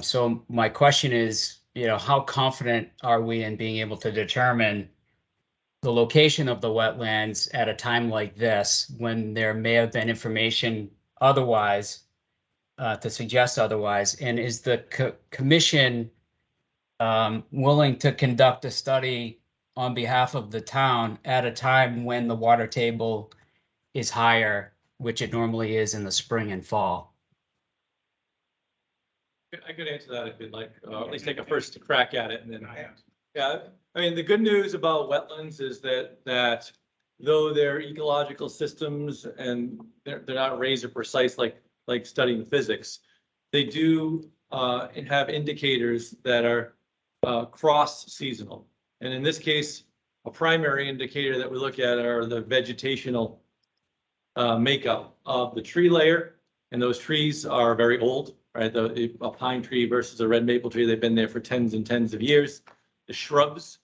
So my question is, how confident are we in being able to determine the location of the wetlands at a time like this, when there may have been information otherwise to suggest otherwise? And is the commission willing to conduct a study on behalf of the town at a time when the water table is higher, which it normally is in the spring and fall? I could answer that if you'd like, or at least take a first crack at it and then. Yeah, I mean, the good news about wetlands is that though they're ecological systems and they're not razor precise like studying physics, they do have indicators that are cross seasonal. And in this case, a primary indicator that we look at are the vegetational makeup of the tree layer. And those trees are very old, right? A pine tree versus a red maple tree, they've been there for tens and tens of years. The shrubs,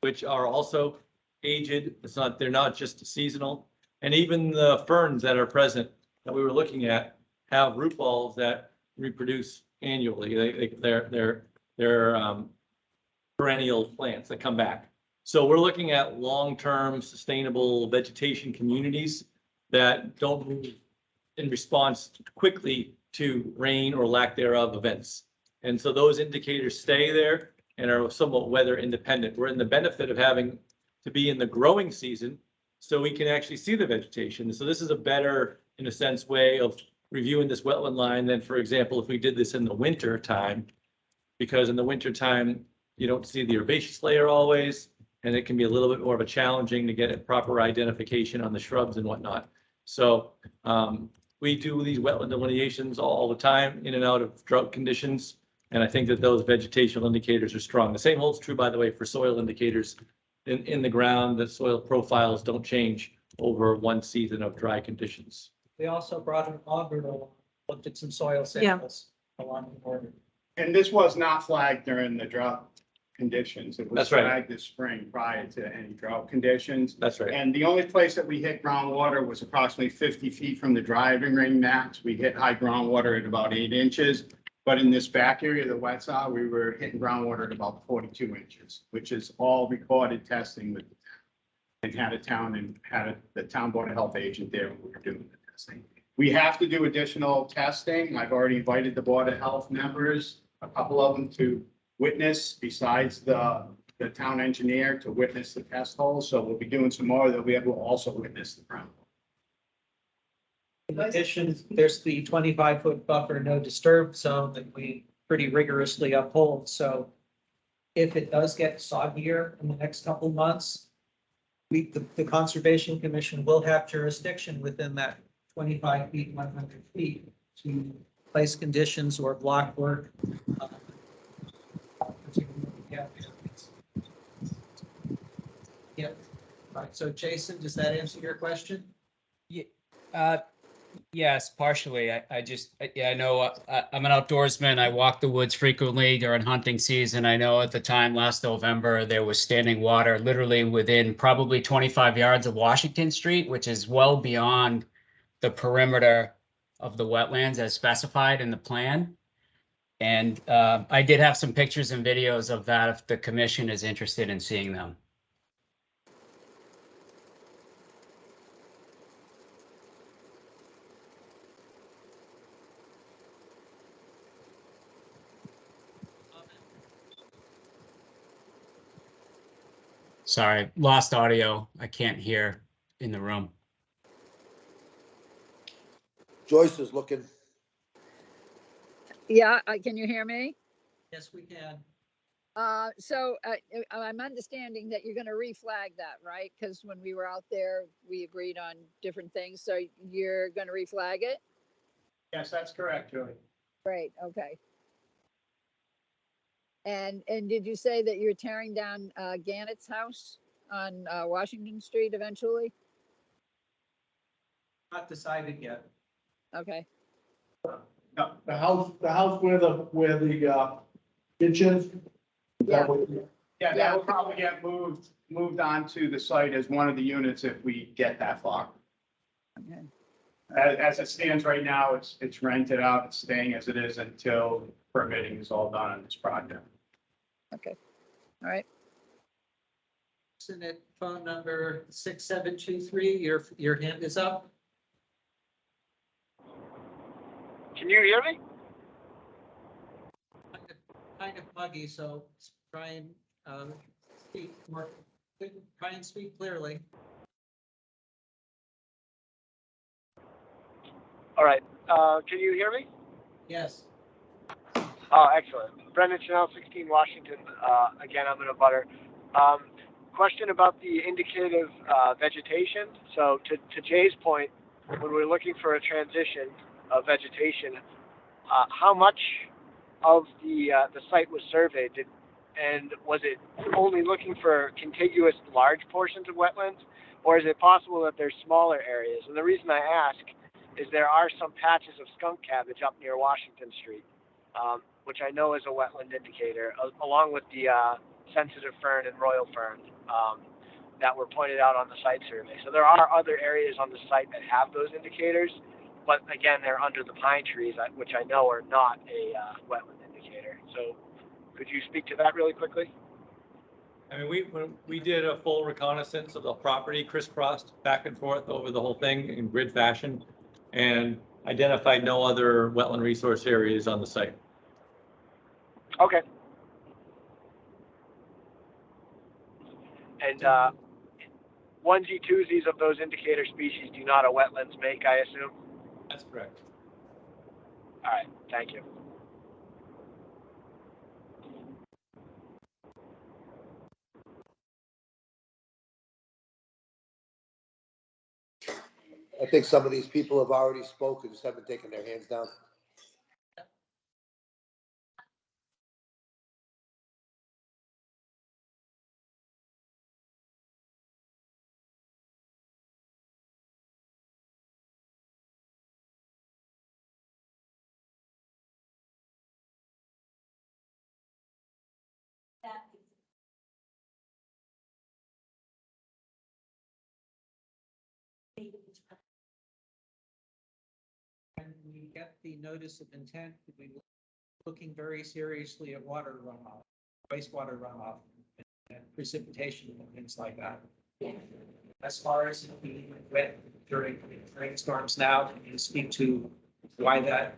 which are also aged, they're not just seasonal. And even the ferns that are present that we were looking at have root balls that reproduce annually. They're perennial plants that come back. So we're looking at long-term sustainable vegetation communities that don't move in response quickly to rain or lack thereof events. And so those indicators stay there and are somewhat weather independent. We're in the benefit of having to be in the growing season so we can actually see the vegetation. So this is a better, in a sense, way of reviewing this wetland line than, for example, if we did this in the winter time, because in the winter time, you don't see the herbaceous layer always, and it can be a little bit more of a challenging to get a proper identification on the shrubs and whatnot. So we do these wetland delineations all the time in and out of drought conditions. And I think that those vegetational indicators are strong. The same holds true, by the way, for soil indicators in the ground. The soil profiles don't change over one season of dry conditions. We also brought an auger along, looked at some soil samples along the border. And this was not flagged during the drought conditions. It was That's right. flagged this spring prior to any drought conditions. That's right. And the only place that we hit groundwater was approximately 50 feet from the driving ring max. We hit high groundwater at about 8 inches. But in this back area, the wet saw, we were hitting groundwater at about 42 inches, which is all recorded testing with the town. And had the town board of health agent there when we were doing the testing. We have to do additional testing. I've already invited the board of health members, a couple of them, to witness besides the town engineer to witness the test holes. So we'll be doing some more. They'll be able to also witness the ground. In addition, there's the 25-foot buffer no disturb zone that we pretty rigorously uphold. So if it does get soggier in the next couple of months, the Conservation Commission will have jurisdiction within that 25 feet, 100 feet to place conditions or block work. Yeah. All right. So Jason, does that answer your question? Yes, partially. I know I'm an outdoorsman. I walk the woods frequently during hunting season. I know at the time last November, there was standing water literally within probably 25 yards of Washington Street, which is well beyond the perimeter of the wetlands as specified in the plan. And I did have some pictures and videos of that if the commission is interested in seeing them. Sorry, lost audio. I can't hear in the room. Joyce is looking. Yeah, can you hear me? Yes, we can. I'm understanding that you're gonna reflag that, right? Because when we were out there, we agreed on different things, so you're gonna reflag it? Yes, that's correct, Julie. Great, okay. And did you say that you're tearing down Gannett's house on Washington Street eventually? Not decided yet. Okay, No, the house where the kitchen is. Yeah. Yeah, that will probably get moved onto the site as one of the units if we get that far. okay, As it stands right now, it's rented out, it's staying as it is until permitting is all done on this project. okay, all right. Senate phone number 6723, your hand is up. Can you hear me? Kind of muggy, so try and speak more, try and speak clearly. All right. Can you hear me? Yes. Oh, excellent. Brendan Chanel, 16 Washington. Again, I'm in a butter. Question about the indicative vegetation. So to Jay's point, when we're looking for a transition of vegetation, how much of the site was surveyed? And was it only looking for contiguous large portions of wetlands, or is it possible that there's smaller areas? And the reason I ask is there are some patches of skunk cabbage up near Washington Street, which I know is a wetland indicator, along with the sensitive fern and royal fern that were pointed out on the site survey. So there are other areas on the site that have those indicators, but again, they're under the pine trees, which I know are not a wetland indicator. So could you speak to that really quickly? I mean, when we did a full reconnaissance of the property, crisscrossed back and forth over the whole thing in grid fashion, and identified no other wetland resource areas on the site. Okay. And onesie twosies of those indicator species do not a wetlands make, I assume? That's correct. All right, thank you. I think some of these people have already spoken, just haven't taken their hands down. When we get the notice of intent, we'll be looking very seriously at water runoff, wastewater runoff, and precipitation and things like that. As far as it being wet during rainstorms now, can you speak to why that?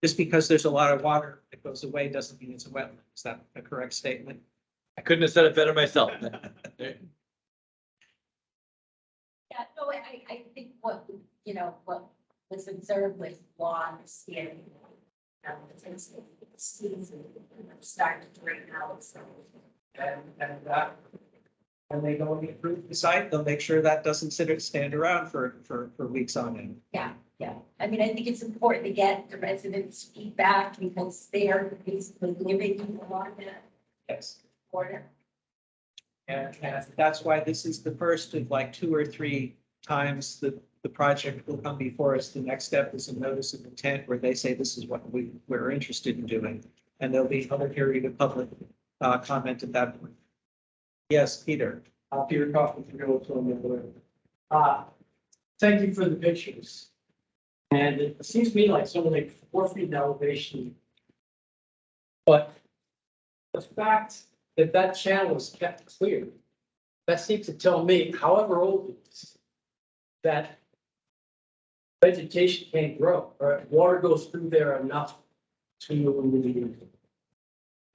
Just because there's a lot of water that goes away doesn't mean it's a wetland. Is that a correct statement? I couldn't have said it better myself. Yeah, no, I think what, what was observed with lawns here. It's season, starting to rain out, so. And when they go and approve the site, they'll make sure that doesn't stand around for weeks on end. Yeah, yeah. I mean, I think it's important to get the residents' feedback because they are basically living along that Yes. border. And that's why this is the first of like 2 or 3 times that the project will come before us. The next step is a notice of intent where they say this is what we're interested in doing. And there'll be other period of public comment at that point. Yes, Peter. Peter Kaufman from Realtor. Thank you for the pictures. And it seems to me like something like 4 feet in elevation. But the fact that that channel is kept clear, that seems to tell me, however old it is, that vegetation can't grow, or water goes through there enough to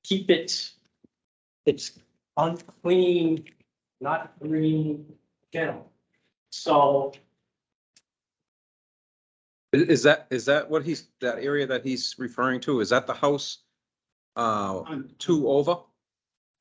keep its unclean, not green channel. So Is that what that area that he's referring to? Is that the house? Two over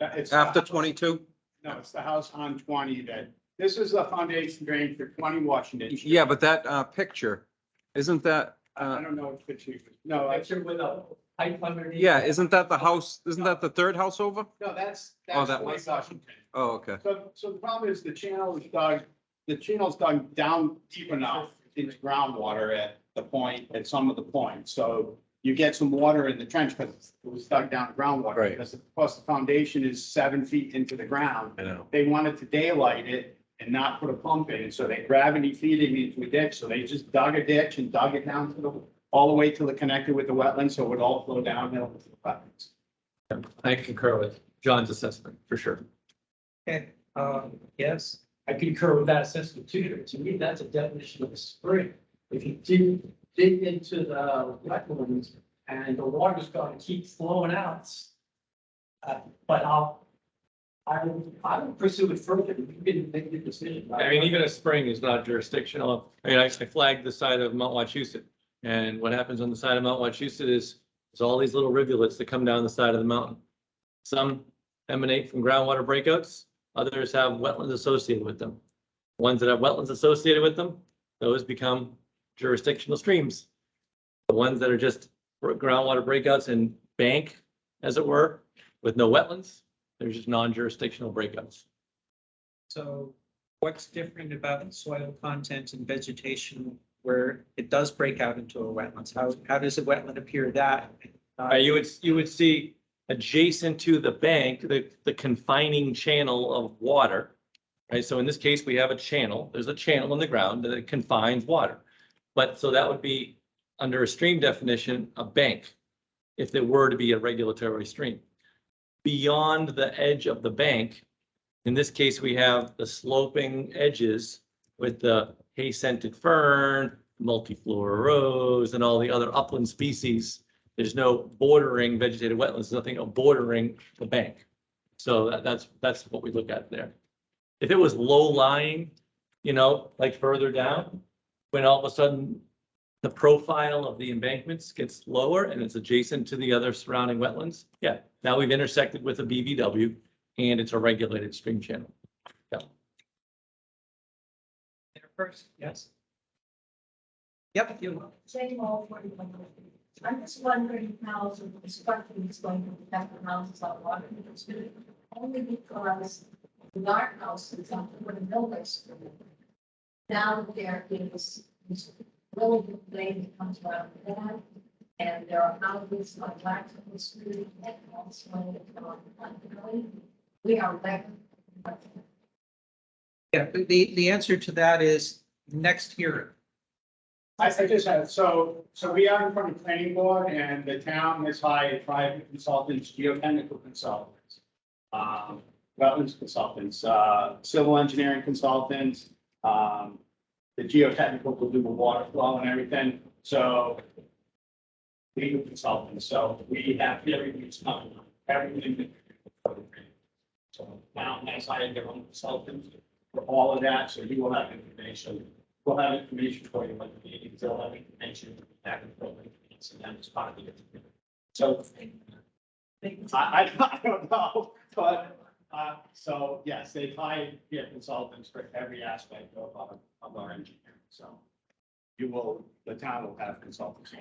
It's after 22? No, it's the house on 20 that, this is the foundation drain for 20 Washington. Street. Yeah, but that, picture, isn't that, I don't know which picture. No, picture with a pipe underneath. yeah, isn't that the house, isn't that the third house over? no, that's Oh, that Lake was- Washington. Oh, okay. So the problem is the channel's dug down deep enough into groundwater at some of the points. So you get some water in the trench because it was dug down groundwater. Right. Plus the foundation is 7 feet into the ground. I know. They wanted to daylight it and not put a pump in. So they gravity feed it into a ditch. So they just dug a ditch and dug it down to all the way till it connected with the wetlands. So it would all flow downhill to the wetlands. I concur with John's assessment, for sure. Okay, yes, I concur with that assessment too. To me, that's a definition of a spring. If you dig into the wetlands and the water's going to keep flowing out. But I will pursue it further. You can make the decision. I mean, even a spring is not jurisdictional. I mean, I flagged the side of Mount Wachusett. And what happens on the side of Mount Wachusett is there's all these little rivulets that come down the side of the mountain. Some emanate from groundwater breakouts, others have wetlands associated with them. Ones that have wetlands associated with them, those become jurisdictional streams. The ones that are just groundwater breakouts and bank, as it were, with no wetlands, they're just non-jurisdictional breakouts. so what's different about soil content and vegetation where it does break out into a wetlands? How does a wetland appear that? You would see adjacent to the bank, the confining channel of water. Right, so in this case, we have a channel, there's a channel in the ground that confines water. But so that would be, under a stream definition, a bank, if there were to be a regulatory stream. Beyond the edge of the bank, in this case, we have the sloping edges with the hay-scented fern, multiflora rose, and all the other upland species. There's no bordering vegetated wetlands, nothing bordering the bank. So that's what we look at there. If it was low lying, like further down, when all of a sudden the profile of the embankments gets lower and it's adjacent to the other surrounding wetlands, yeah, now we've intersected with a BVW and it's a regulated stream channel. There first, yes. Yep, you. Jane Wall, 41. I'm just wondering how the construction is going to affect the houses on Washington Street, only because the dark house is up where the Millway Street. Now there is this little lane that comes around that, and there are houses on Blackstone Street and also on we are back. Yeah, the answer to that is next hearing. I just had, so we are in front of the planning board and the town has hired private consultants, geotechnical consultants, wetlands consultants, civil engineering consultants, the geotechnical will do the water flow and everything, so legal consultants, so we have everything's coming, everything. So town has hired their own consultants for all of that, so you will have information. We'll have information for you, like the meetings, they'll have information, and then it's part of it. So I don't know, but, so yes, they've hired consultants for every aspect of our engineering, so the town will have consultants.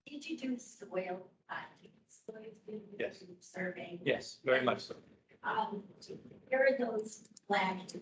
Did you do soil? Yes. Surveying? Yes, very much so. Where are those flags?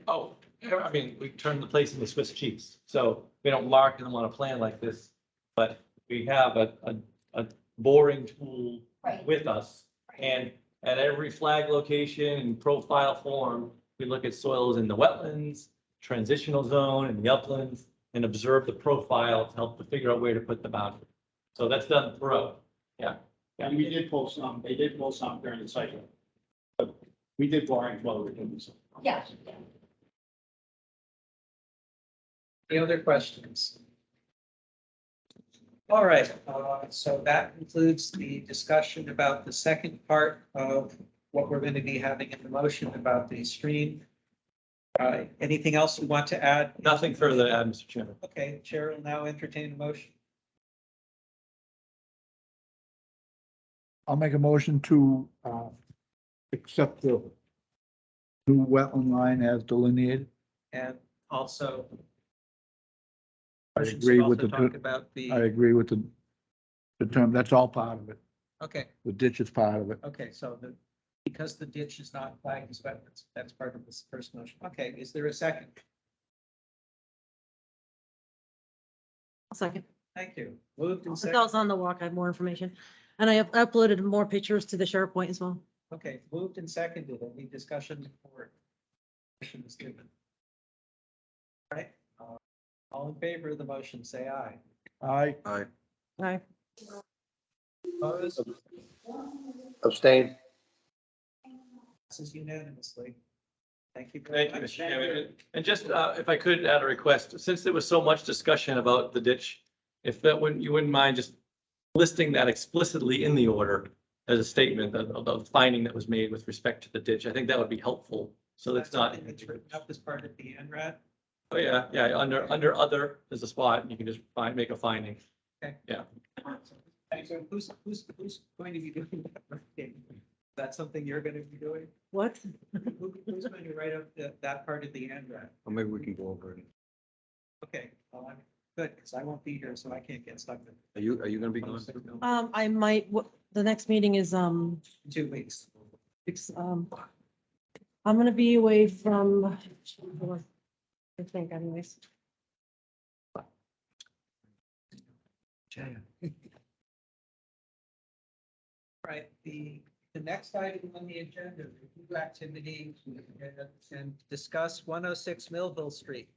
Oh, I mean, we turn the place into Swiss cheese, so we don't mark them on a plan like this, but we have a boring tool Right. with us. And at every flag location and profile form, we look at soils in the wetlands, transitional zone, and the uplands, and observe the profile to help to figure out where to put the boundary. So that's done throughout, yeah. And we did pull some, they did pull some during the cycle. But we did boring while we were doing this. Yeah. Any other questions? All right, so that concludes the discussion about the second part of what we're going to be having in the motion about the stream. Anything else you want to add? Nothing further to add, Mr. Chairman. Okay, Chair will now entertain a motion. I'll make a motion to, accept the new wetland line as delineated. And also. I motions agree also with the, talk about I the, agree with the term, that's all part of it. okay, The ditch is part of it. okay, so because the ditch is not flagged as wetlands, that's part of this first motion. Okay, is there a second? Second. Thank you. Moved and Since I was second. on the walk, I have more information. And I have uploaded more pictures to the SharePoint as well. Okay, moved and seconded. Any discussion before? Motion is given. All right, all in favor of the motion, say aye. Aye. Aye. Opposed? Abstain. Passes unanimously. Thank you. very Thank you, much. Mr. Chairman. And just, if I could add a request, since there was so much discussion about the ditch, if that wouldn't, you wouldn't mind just listing that explicitly in the order as a statement of the finding that was made with respect to the ditch. I think that would be helpful. So that's not, something that's written up as part of the NRAD. oh, yeah, under other, there's a spot, you can just make a finding. Okay. Yeah. So who's going to be doing that? Is that something you're going to be doing? What? Who's going to write up that part of the NRAD? Or maybe we can go over it. Okay, well, I'm good, because I won't be here, so I can't get stuck in Are you gonna be gone? I might, the next meeting is, 2 weeks. I'm gonna be away from, I think anyways. Right, the next item on the agenda, review activity and discuss 106 Millville Street.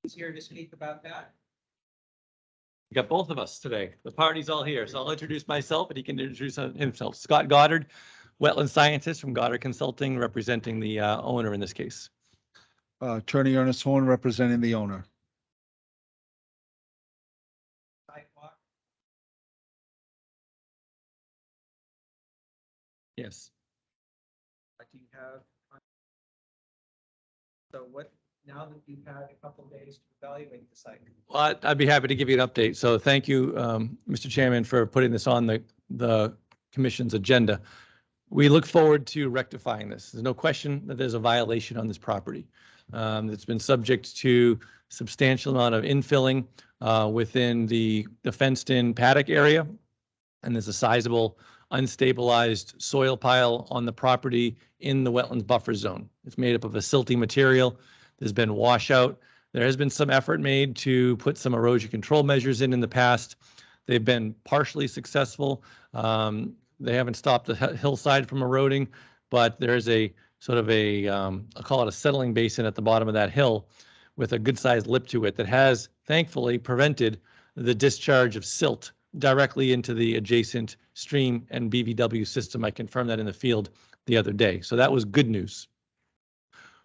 Who's here to speak about that? We got both of us today. The party's all here. So I'll introduce myself and he can introduce himself. Scott Goddard, wetland scientist from Goddard Consulting, representing the owner in this case. Attorney Ernest Horn representing the owner. Sidewalk. Yes. What do you have? So what, now that you've had a couple days to evaluate the site? Well, I'd be happy to give you an update. So thank you, Mr. Chairman, for putting this on the commission's agenda. We look forward to rectifying this. There's no question that there's a violation on this property. It's been subject to substantial amount of infilling within the fenced-in paddock area. And there's a sizable unstabilized soil pile on the property in the wetlands buffer zone. It's made up of a silty material. There's been washout. There has been some effort made to put some erosion control measures in the past. They've been partially successful. They haven't stopped the hillside from eroding, but there's a sort of I'll call it a settling basin at the bottom of that hill with a good sized lip to it that has thankfully prevented the discharge of silt directly into the adjacent stream and BVW system. I confirmed that in the field the other day. So that was good news.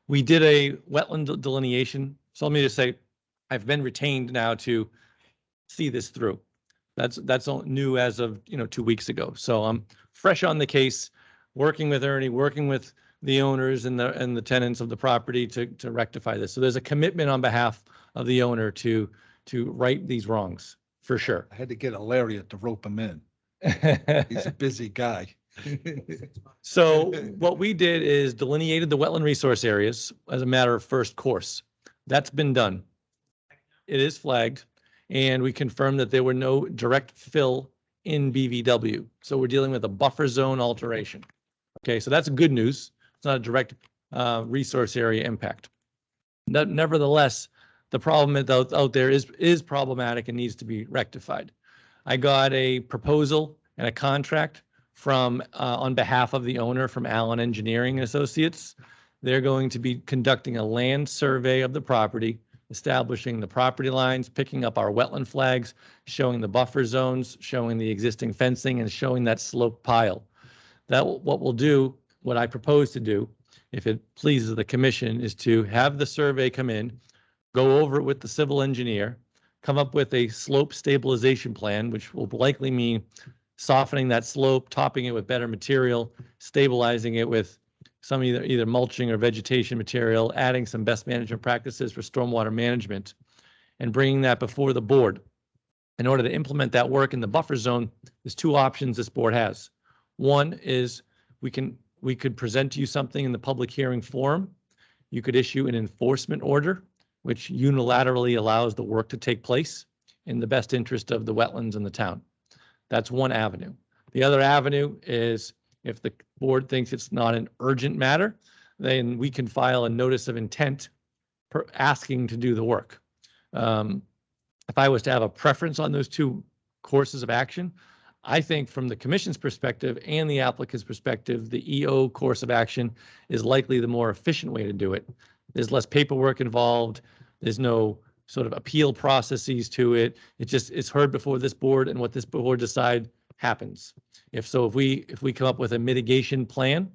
We did a wetland delineation. So let me just say, I've been retained now to see this through. That's all new as of 2 weeks ago. So I'm fresh on the case, working with Ernie, working with the owners and the tenants of the property to rectify this. So there's a commitment on behalf of the owner to right these wrongs for sure. I had to get a lariat to rope him in. He's a busy guy. So what we did is delineated the wetland resource areas as a matter of first course. That's been done. It is flagged, and we confirmed that there were no direct fill in BVW. So we're dealing with a buffer zone alteration. Okay, so that's good news. It's not a direct resource area impact. Nevertheless, the problem out there is problematic and needs to be rectified. I got a proposal and a contract from on behalf of the owner from Allen Engineering Associates. They're going to be conducting a land survey of the property, establishing the property lines, picking up our wetland flags, showing the buffer zones, showing the existing fencing, and showing that slope pile. What I propose to do, if it pleases the commission, is to have the survey come in, go over it with the civil engineer, come up with a slope stabilization plan, which will likely mean softening that slope, topping it with better material, stabilizing it with some either mulching or vegetation material, adding some best management practices for stormwater management, and bringing that before the board. In order to implement that work in the buffer zone, there's two options this board has. One is we could present to you something in the public hearing forum. You could issue an enforcement order, which unilaterally allows the work to take place in the best interest of the wetlands in the town. That's one avenue. The other avenue is if the board thinks it's not an urgent matter, then we can file a notice of intent asking to do the work. If I was to have a preference on those two courses of action, I think from the commission's perspective and the applicant's perspective, the EO course of action is likely the more efficient way to do it. There's less paperwork involved. There's no sort of appeal processes to it. It's heard before this board, and what this board decide happens. If we come up with a mitigation plan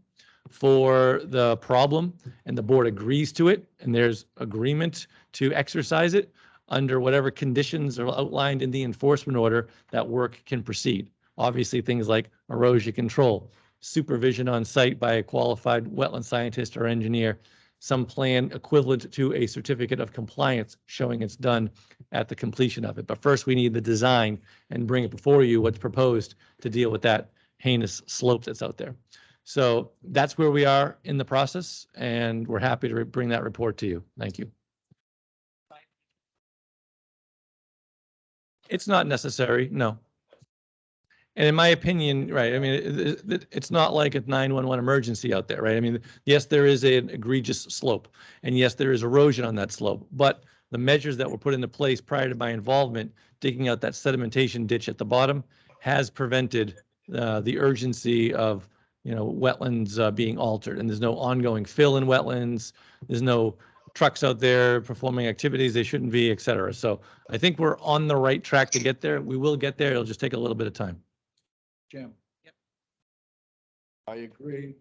for the problem and the board agrees to it and there's agreement to exercise it under whatever conditions are outlined in the enforcement order, that work can proceed. Obviously, things like erosion control, supervision on site by a qualified wetland scientist or engineer, some plan equivalent to a certificate of compliance showing it's done at the completion of it. But first we need the design and bring it before you what's proposed to deal with that heinous slope that's out there. So that's where we are in the process, and we're happy to bring that report to you. Thank you. It's not necessary, no. And in my opinion, right, I mean, it's not like a 911 emergency out there, right? I mean, yes, there is an egregious slope, and yes, there is erosion on that slope, but the measures that were put into place prior to my involvement, digging out that sedimentation ditch at the bottom, has prevented the urgency of, wetlands being altered. And there's no ongoing fill in wetlands. There's no trucks out there performing activities they shouldn't be, et cetera. So I think we're on the right track to get there. We will get there. It'll just take a little bit of time. Jim? Yep. I agree.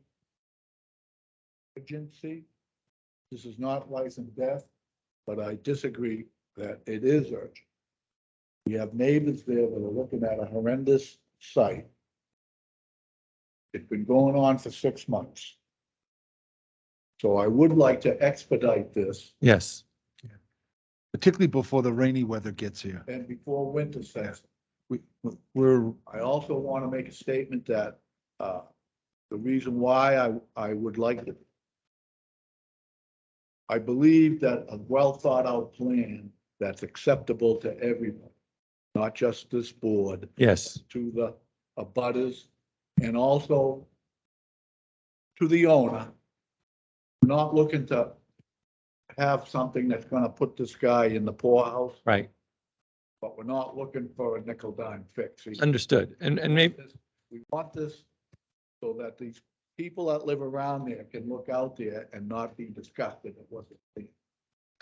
Urgency. This is not life and death, but I disagree that it is urgent. We have neighbors there that are looking at a horrendous site. It's been going on for 6 months. So I would like to expedite this. Yes. Particularly before the rainy weather gets here. And before winter sets. We're, I also want to make a statement that the reason why I would like it, I believe that a well thought out plan that's acceptable to everyone, not just this board. Yes. To the abutters and also to the owner. Not looking to have something that's going to put this guy in the poorhouse. Right. But we're not looking for a nickel dime fix. Understood. And maybe we want this so that these people that live around there can look out there and not be disgusted at what they're seeing.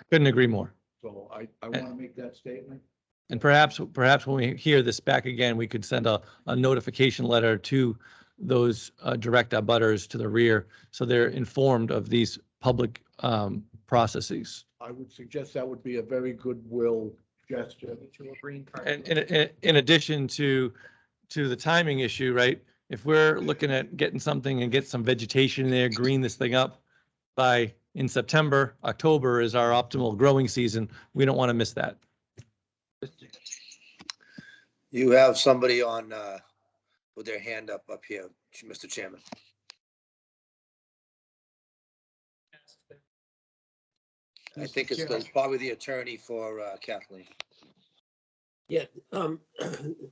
I couldn't agree more. So I want to make that statement. And perhaps when we hear this back again, we could send a notification letter to those direct abutters to the rear, so they're informed of these public processes. I would suggest that would be a very goodwill gesture. And in addition to the timing issue, right? If we're looking at getting something and get some vegetation in there, green this thing up in September, October is our optimal growing season. We don't want to miss that. You have somebody on with their hand up here, Mr. Chairman. I think it's probably the attorney for Kathleen. Yeah,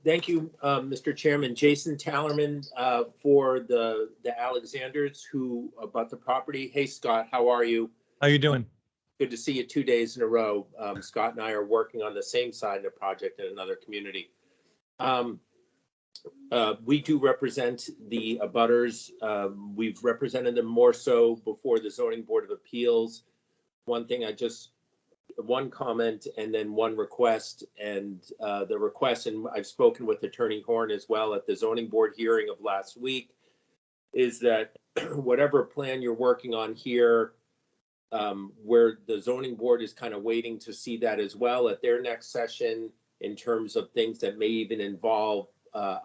thank you, Mr. Chairman. Jason Tallerman for the Alexanders who bought the property. Hey, Scott, how are you? How you doing? Good to see you 2 days in a row. Scott and I are working on the same side of the project in another community. We do represent the abutters. We've represented them more so before the Zoning Board of Appeals. One comment and then one request, and the request, and I've spoken with Attorney Horn as well at the Zoning Board hearing of last week, is that whatever plan you're working on here, where the zoning board is kind of waiting to see that as well at their next session in terms of things that may even involve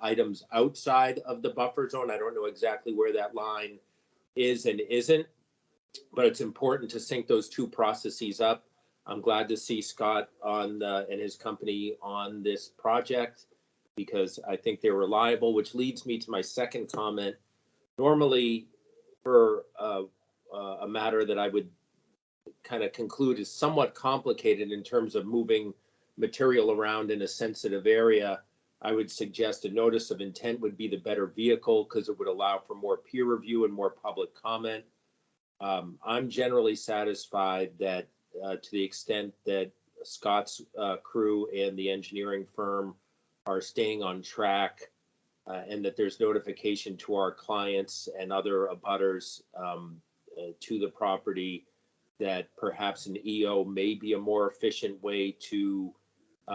items outside of the buffer zone. I don't know exactly where that line is and isn't, but it's important to sync those two processes up. I'm glad to see Scott on and his company on this project because I think they're reliable, which leads me to my second comment. Normally, for a matter that I would kind of conclude is somewhat complicated in terms of moving material around in a sensitive area, I would suggest a notice of intent would be the better vehicle because it would allow for more peer review and more public comment. I'm generally satisfied that to the extent that Scott's crew and the engineering firm are staying on track and that there's notification to our clients and other abutters to the property that perhaps an EO may be a more efficient way to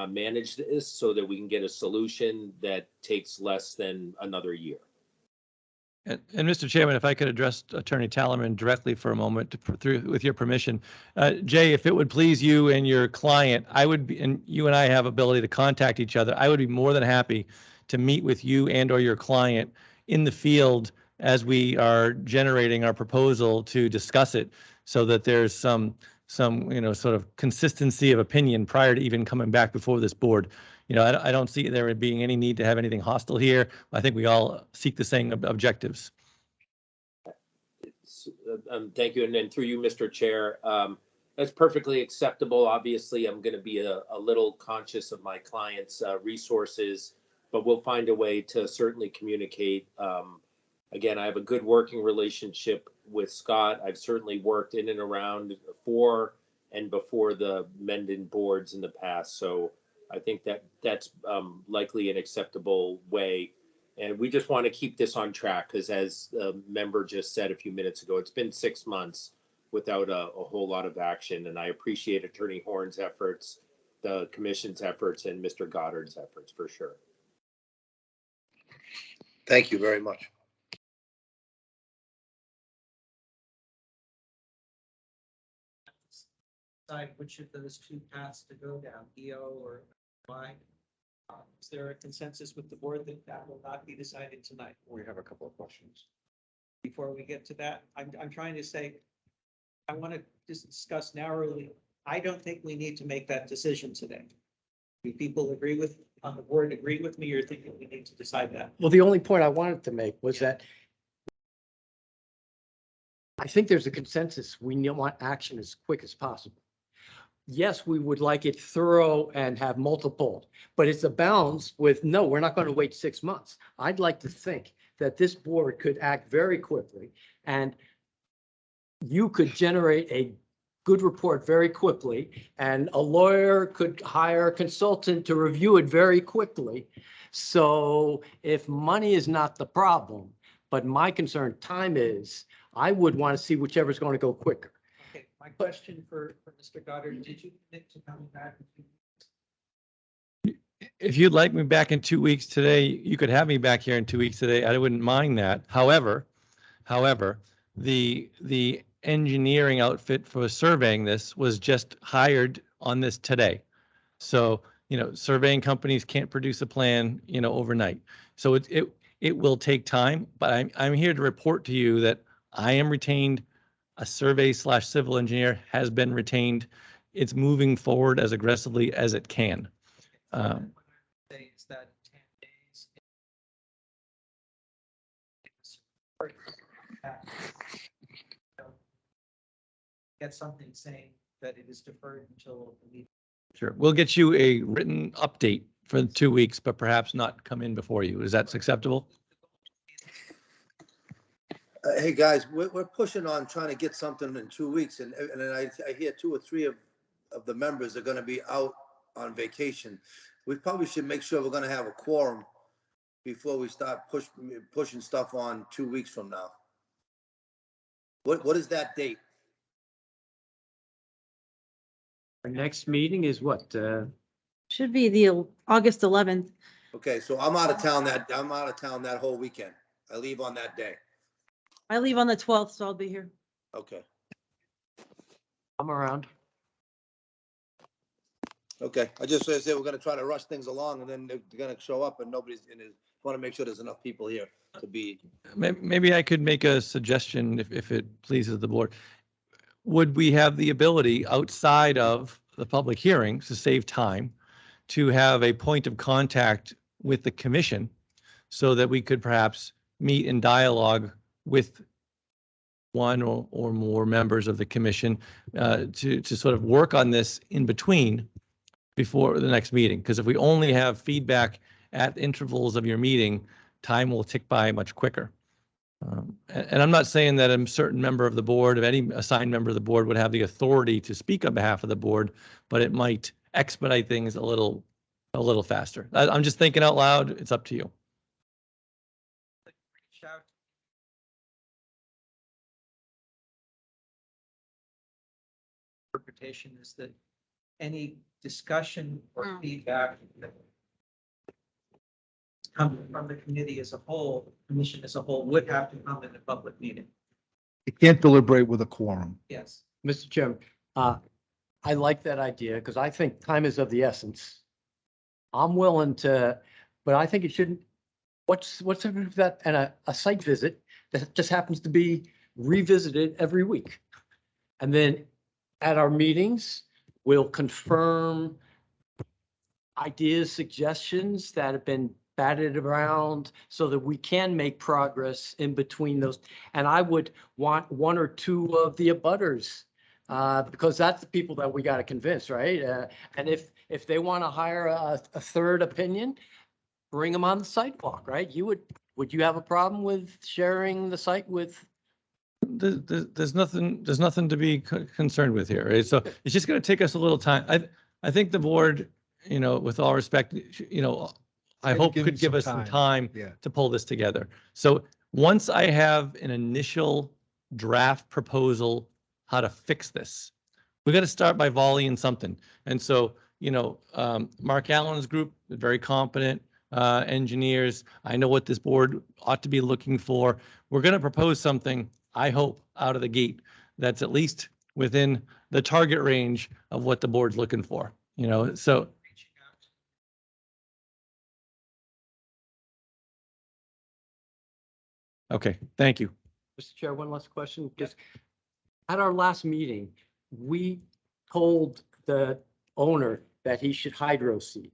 manage this so that we can get a solution that takes less than another year. And Mr. Chairman, if I could address Attorney Tallerman directly for a moment, with your permission. Jay, if it would please you and your client, I would be, and you and I have ability to contact each other, I would be more than happy to meet with you and or your client in the field as we are generating our proposal to discuss it so that there's some sort of consistency of opinion prior to even coming back before this board. I don't see there being any need to have anything hostile here. I think we all seek the same objectives. Thank you. And then through you, Mr. Chair, that's perfectly acceptable. Obviously, I'm going to be a little conscious of my client's resources, but we'll find a way to certainly communicate. Again, I have a good working relationship with Scott. I've certainly worked in and around for and before the Mendon boards in the past. So I think that's likely an acceptable way. And we just want to keep this on track because as the member just said a few minutes ago, it's been 6 months without a whole lot of action. And I appreciate Attorney Horn's efforts, the commission's efforts, and Mr. Goddard's efforts for sure. Thank you very much. Decide which of those two paths to go down, EO or Y. Is there a consensus with the board that that will not be decided tonight? We have a couple of questions. Before we get to that, I'm trying to say, I want to just discuss narrowly. I don't think we need to make that decision today. Do people on the board agree with me or thinking we need to decide that? Well, the only point I wanted to make was that I think there's a consensus. We want action as quick as possible. Yes, we would like it thorough and have multiple, but it's a balance with, no, we're not going to wait 6 months. I'd like to think that this board could act very quickly and you could generate a good report very quickly and a lawyer could hire a consultant to review it very quickly. So if money is not the problem, but my concern, time is, I would want to see whichever's going to go quicker. Okay, my question for Mr. Goddard, did you commit to coming back? If you'd like me back in 2 weeks today, you could have me back here in 2 weeks today. I wouldn't mind that. However, the engineering outfit for surveying this was just hired on this today. So, surveying companies can't produce a plan, overnight. So it will take time, but I'm here to report to you that I am retained. A survey/civil engineer has been retained. It's moving forward as aggressively as it can. Say is that 10 days. Get something saying that it is deferred until the meeting. Sure. We'll get you a written update for 2 weeks, but perhaps not come in before you. Is that acceptable? Hey, guys, we're pushing on trying to get something in 2 weeks, and I hear 2 or 3 of the members are going to be out on vacation. We probably should make sure we're going to have a quorum before we start pushing stuff on 2 weeks from now. What is that date? Our next meeting is what? Should be the August 11th. Okay, so I'm out of town that whole weekend. I leave on that day. I leave on the 12th, so I'll be here. Okay. I'm around. Okay, I just say we're gonna try to rush things along and then they're gonna show up and nobody's in it. Want to make sure there's enough people here to be. Maybe I could make a suggestion if it pleases the board. Would we have the ability outside of the public hearings to save time to have a point of contact with the commission so that we could perhaps meet in dialogue with one or more members of the commission to sort of work on this in between before the next meeting? Because if we only have feedback at intervals of your meeting, time will tick by much quicker. And I'm not saying that a certain member of the board, of any assigned member of the board, would have the authority to speak on behalf of the board, but it might expedite things a little faster. I'm just thinking out loud. It's up to you. Shout. Interpretation is that any discussion or feedback that coming from the committee as a whole, commission as a whole, would have to come in a public meeting. You can't deliberate with a quorum. Yes. Mr. Chairman, I like that idea because I think time is of the essence. I'm willing to, but I think it shouldn't, what's that, and a site visit that just happens to be revisited every week. And then at our meetings, we'll confirm ideas, suggestions that have been batted around so that we can make progress in between those. And I would want one or two of the abutters because that's the people that we got to convince, right? And if they want to hire a third opinion, bring them on the sidewalk, right? Would you have a problem with sharing the site with? There's nothing to be concerned with here, right? So it's just going to take us a little time. I think the board, with all respect, I hope could give us some time to pull this together. So once I have an initial draft proposal, how to fix this, we got to start by volleying something. And so, Mark Allen's group, very competent engineers. I know what this board ought to be looking for. We're going to propose something, I hope, out of the gate that's at least within the target range of what the board's looking for, so. Okay, thank you. Mr. Chair, one last question. Just at our last meeting, we told the owner that he should hydro seed.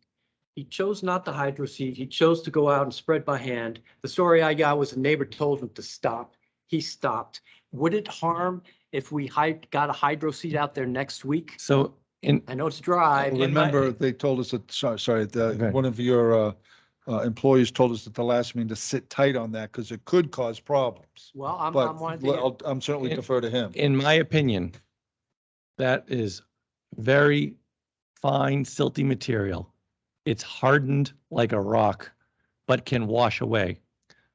He chose not to hydro seed. He chose to go out and spread by hand. The story I got was a neighbor told him to stop. He stopped. Would it harm if we got a hydro seed out there next week? So I know it's dry. Remember, they told us that, sorry, one of your employees told us at the last meeting to sit tight on that because it could cause problems. Well, I'm certainly defer to him. In my opinion, that is very fine, silty material. It's hardened like a rock, but can wash away.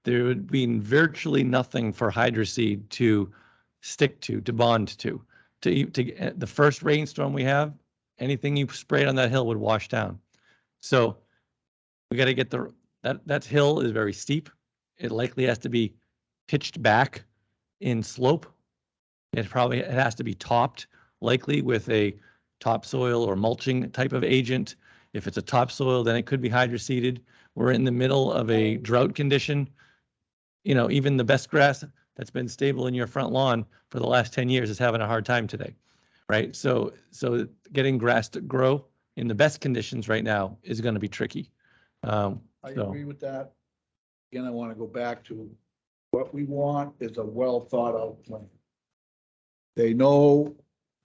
There would be virtually nothing for hydroseed to stick to bond to. The first rainstorm we have, anything you sprayed on that hill would wash down. So we got to get that hill is very steep. It likely has to be pitched back in slope. It has to be topped, likely with a topsoil or mulching type of agent. If it's a topsoil, then it could be hydroseeded. We're in the middle of a drought condition. Even the best grass that's been stable in your front lawn for the last 10 years is having a hard time today, right? So getting grass to grow in the best conditions right now is going to be tricky. I agree with that. Again, I want to go back to what we want is a well thought out plan. They know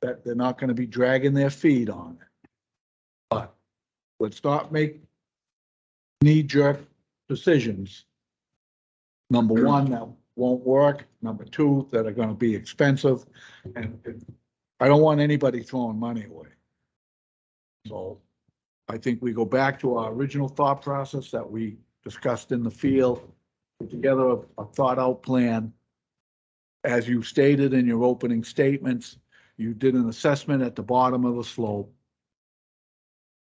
that they're not going to be dragging their feet on it. But let's not make knee-jerk decisions. Number one, that won't work. Number two, that are going to be expensive. And I don't want anybody throwing money away. So I think we go back to our original thought process that we discussed in the field, put together a thought out plan. As you stated in your opening statements, you did an assessment at the bottom of the slope.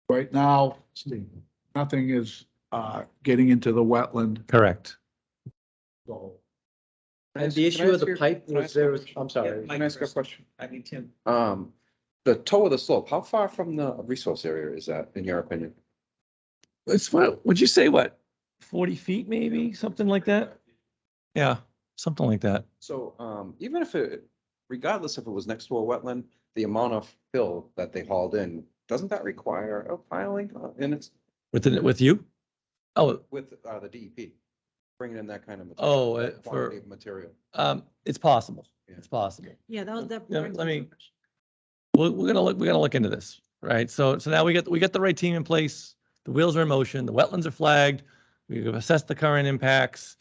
Right now, nothing is getting into the wetland. Correct. So. And the issue of the pipe was there, I'm sorry. Can I ask a question? I need Tim. the toe of the slope, how far from the resource area is that, in your opinion? It's what, would you say what, 40 feet maybe, something like that? Yeah, something like that. So, even if it, regardless if it was next to a wetland, the amount of fill that they hauled in, doesn't that require a filing in its, With you? Oh, with, the DEP? Bringing in that kind of Oh, material, that for- quantity of material. it's possible. Yeah. It's possible. Yeah, that was, that. Yeah, brings let me me- to- We're gonna look into this, right? So now we got the right team in place. The wheels are in motion. The wetlands are flagged. We've assessed the current impacts.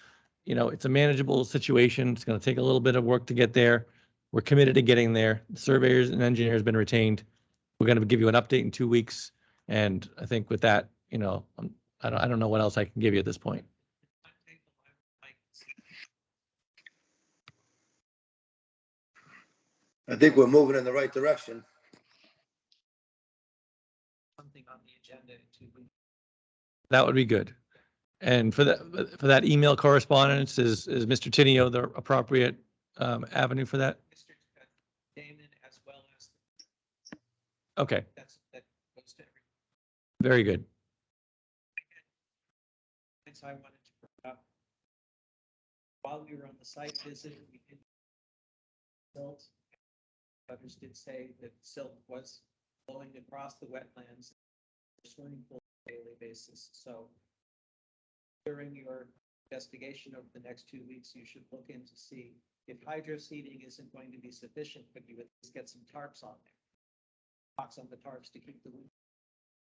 You know, it's a manageable situation. It's gonna take a little bit of work to get there. We're committed to getting there. Surveyors and engineers been retained. We're gonna give you an update in 2 weeks. And I think with that, you know, I don't know what else I can give you at this point. I think we're moving in the right direction. Something on the agenda in 2 weeks. That would be good. And for that email correspondence, is Mr. Tinio the appropriate avenue for that? Mr. Damon, as well as Okay, that goes to everyone. very good. Things I wanted to bring up. While we were on the site visit, we did silt. Others did say that silt was flowing across the wetlands, swimming pool on a daily basis. So during your investigation over the next 2 weeks, you should look in to see if hydro seeding isn't going to be sufficient, but you at least get some tarps on there. Box on the tarps to keep the wind.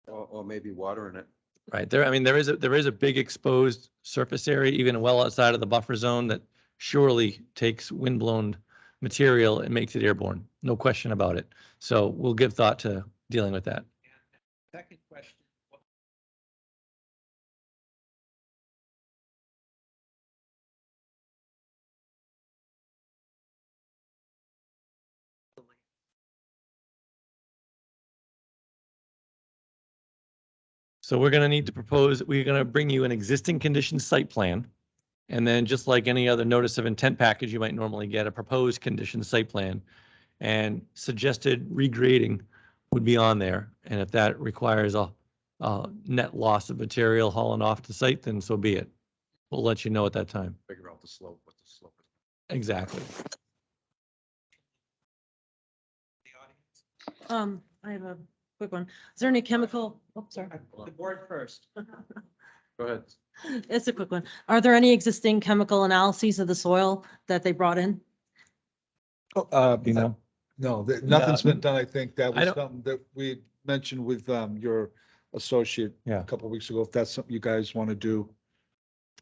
Or maybe watering it. Right there. I mean, there is a big exposed surface area, even well outside of the buffer zone, that surely takes windblown material and makes it airborne. No question about it. So we'll give thought to dealing with that. Second question. So we're going to need to propose, we're going to bring you an existing condition site plan. And then just like any other notice of intent package, you might normally get a proposed condition site plan. And suggested regrading would be on there. And if that requires a net loss of material hauling off the site, then so be it. We'll let you know at that time. Figure out the slope, what the slope is. Exactly. I have a quick one. Is there any chemical, oh, sorry. The board first. Go ahead. It's a quick one. Are there any existing chemical analyses of the soil that they brought in? You know, No, nothing's No. been done. I think that I was don't- something that we mentioned with your associate Yeah. a couple of weeks ago, if that's something you guys want to do.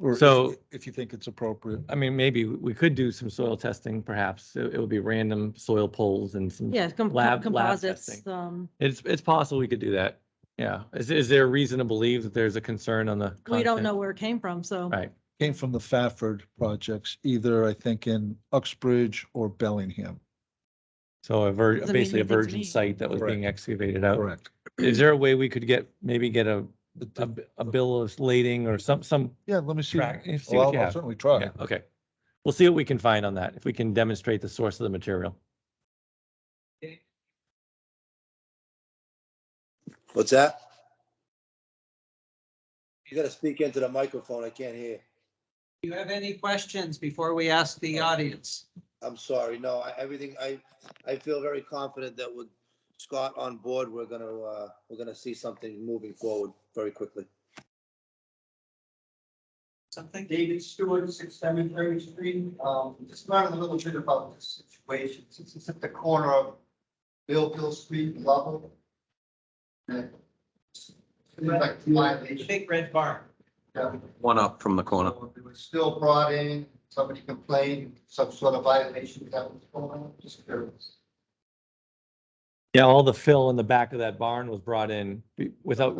Or So- if you think it's appropriate. I mean, maybe we could do some soil testing, perhaps. It would be random soil polls and some Yeah, lab composites. testing. It's possible we could do that. Yeah. Is there a reason to believe that there's a concern on the We don't content? know where it came from, so. Right. Came from the Fafford projects, either I think in Uxbridge or Bellingham. So Doesn't mean basically a anything to virgin me. site that was being Correct. excavated out. Correct. Is there a way we could maybe get a bill of lading or some Yeah, let me see. track? See Well, what you I'll have. certainly try. Yeah, okay. We'll see what we can find on that, if we can demonstrate the source of the material. What's that? You gotta speak into the microphone. I can't hear. Do you have any questions before we ask the audience? I'm sorry. No, I feel very confident that with Scott on board, we're gonna see something moving forward very quickly. Something? David Stewart, 673 Street. Just learned a little bit about this situation. Since it's at the corner of Bill Street and Lovell. And it's like The violation. big red barn. Yeah. One up from the corner. It was still brought in, somebody complained, some sort of violation that was going on, just curious. Yeah, all the fill in the back of that barn was brought in without,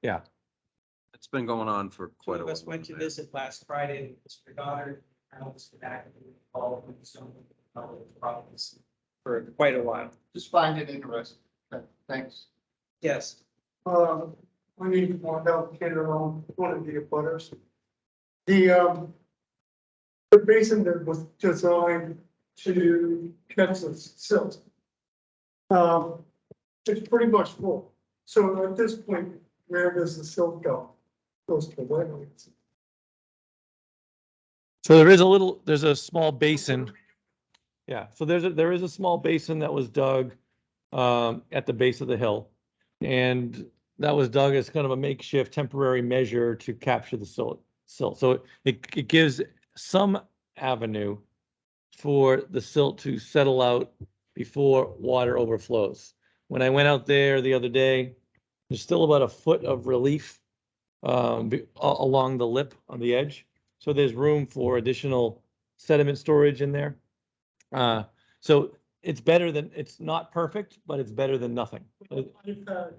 yeah. It's been going on for Two quite a of while. us went to visit last Friday with Mr. Goddard. I was back all of some problems for quite a while. Just find it interesting. Okay, thanks. Yes. We need to find out, on one of the abutters. The basin that was designed to catch the silt. It's pretty much full. So at this point, where does the silt go? Goes to the wetlands. So there's a small basin. Yeah, so there is a small basin that was dug at the base of the hill. And that was dug as kind of a makeshift temporary measure to capture the silt. So it gives some avenue for the silt to settle out before water overflows. When I went out there the other day, there's still about a foot of relief along the lip on the edge. So there's room for additional sediment storage in there. So it's better than, it's not perfect, but it's better than nothing. I've had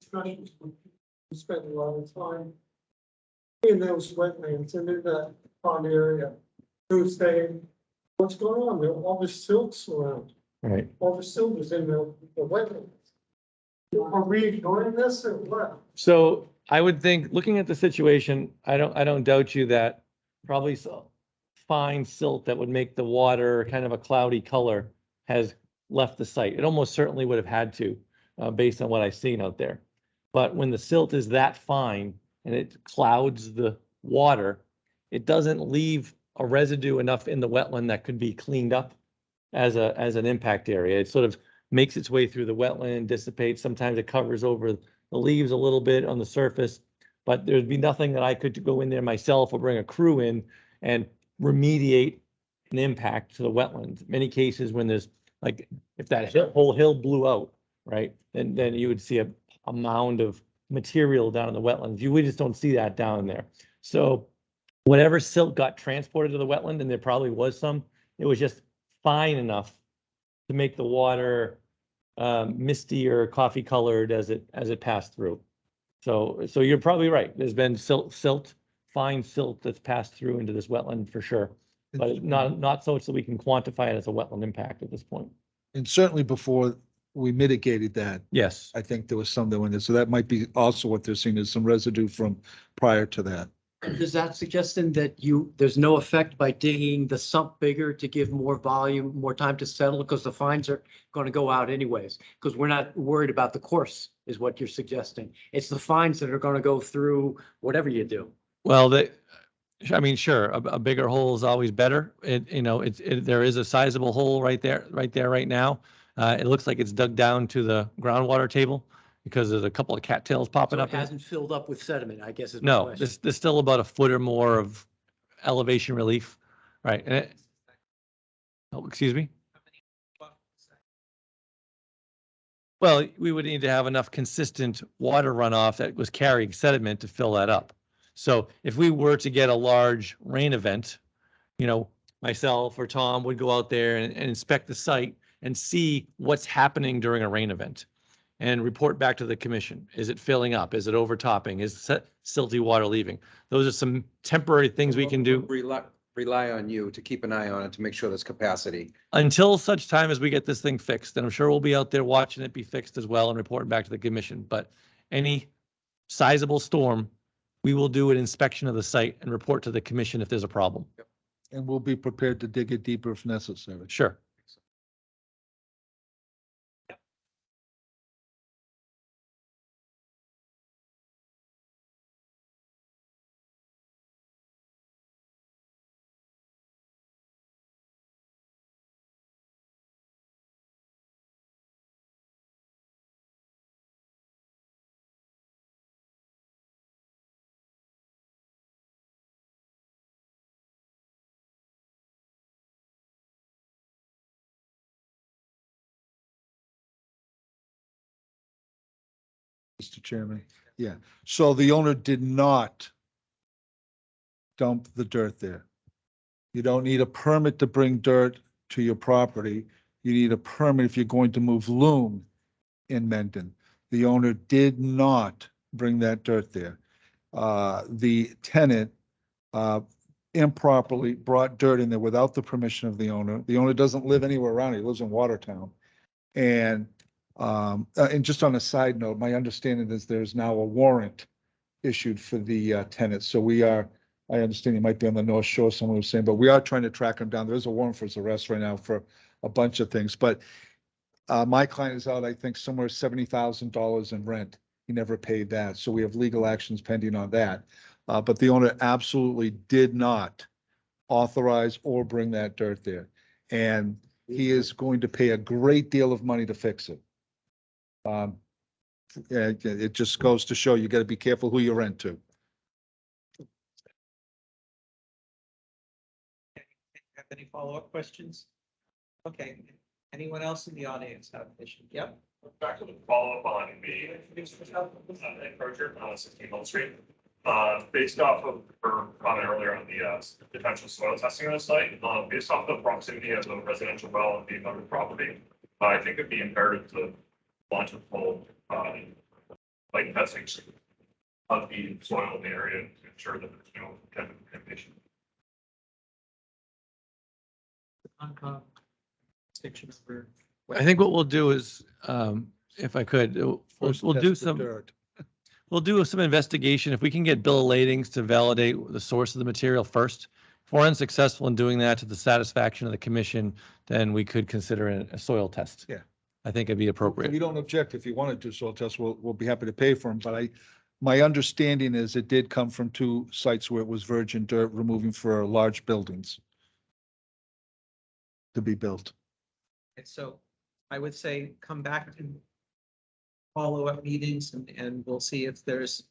discussions with people who spend a lot of time in those wetlands and in that pond area, who say, what's going on? There all the silts around, Right. all the silt is in the wetlands. Are we ignoring this or what? So I would think, looking at the situation, I don't doubt you that probably so fine silt that would make the water kind of a cloudy color has left the site. It almost certainly would have had to, based on what I've seen out there. But when the silt is that fine and it clouds the water, it doesn't leave a residue enough in the wetland that could be cleaned up as an impact area. It sort of makes its way through the wetland, dissipates. Sometimes it covers over the leaves a little bit on the surface, but there'd be nothing that I could go in there myself or bring a crew in and remediate an impact to the wetlands. Many cases when there's like, if that whole hill blew out, right, then you would see a mound of material down in the wetlands. We just don't see that down there. So whatever silt got transported to the wetland, and there probably was some, it was just fine enough to make the water misty or coffee colored as it passed through. So you're probably right. There's been fine silt that's passed through into this wetland for sure. But not so much that we can quantify it as a wetland impact at this point. And certainly before we mitigated that, Yes. I think there was some that went in. So that might be also what they're seeing is some residue from prior to that. Is that suggesting that there's no effect by digging the sump bigger to give more volume, more time to settle? Because the fines are going to go out anyways, because we're not worried about the course is what you're suggesting. It's the fines that are going to go through whatever you do. Well, I mean, sure, a bigger hole is always better. There is a sizable hole right there right now. It looks like it's dug down to the groundwater table because there's a couple of cattails popping So up it in it. hasn't filled up with sediment, I guess is my No, question. there's still about a foot or more of elevation relief, right? Excuse me? Well, we would need to have enough consistent water runoff that was carrying sediment to fill that up. So if we were to get a large rain event, myself or Tom would go out there and inspect the site and see what's happening during a rain event and report back to the commission. Is it filling up? Is it overtopping? Is silty water leaving? Those are some temporary things we can do. Rely on you to keep an eye on it to make sure there's capacity. Until such time as we get this thing fixed. And I'm sure we'll be out there watching it be fixed as well and reporting back to the commission. But any sizable storm, we will do an inspection of the site and report to the commission if there's a problem. And we'll be prepared to dig it deeper if necessary. Sure. Mr. Chairman, yeah. So the owner did not dump the dirt there. You don't need a permit to bring dirt to your property. You need a permit if you're going to move loom in Mendon. The owner did not bring that dirt there. The tenant improperly brought dirt in there without the permission of the owner. The owner doesn't live anywhere around. He lives in Watertown. And just on a side note, my understanding is there's now a warrant issued for the tenant. So we are I understand he might be on the North Shore, someone was saying, but we are trying to track him down. There's a warrant for his arrest right now for a bunch of things, but my client is out, I think, somewhere $70,000 in rent. He never paid that, so we have legal actions pending on that. But the owner absolutely did not authorize or bring that dirt there. And he is going to pay a great deal of money to fix it. It just goes to show you got to be careful who you rent to. Have any follow-up questions? Okay, anyone else in the audience have a question? Yep. Back to the follow-up on the encroacher on 16 Hill Street. Based off of her comment earlier on the potential soil testing on the site, based off the proximity of the residential well and being on the property, I think it'd be imperative to launch a full like testing of the soil in the area to ensure that there's no chemical contamination. ConCom section for. I think what we'll do is, if I could, we'll do Test the some, dirt. we'll do some investigation. If we can get bill of ladings to validate the source of the material first. If we're unsuccessful in doing that to the satisfaction of the commission, then we could consider a soil test. Yeah. I think it'd be appropriate. We don't object. If you want to do soil tests, we'll be happy to pay for them, but my understanding is it did come from 2 sites where it was virgin dirt removing for large buildings to be built. So I would say come back to follow-up meetings and we'll see if there's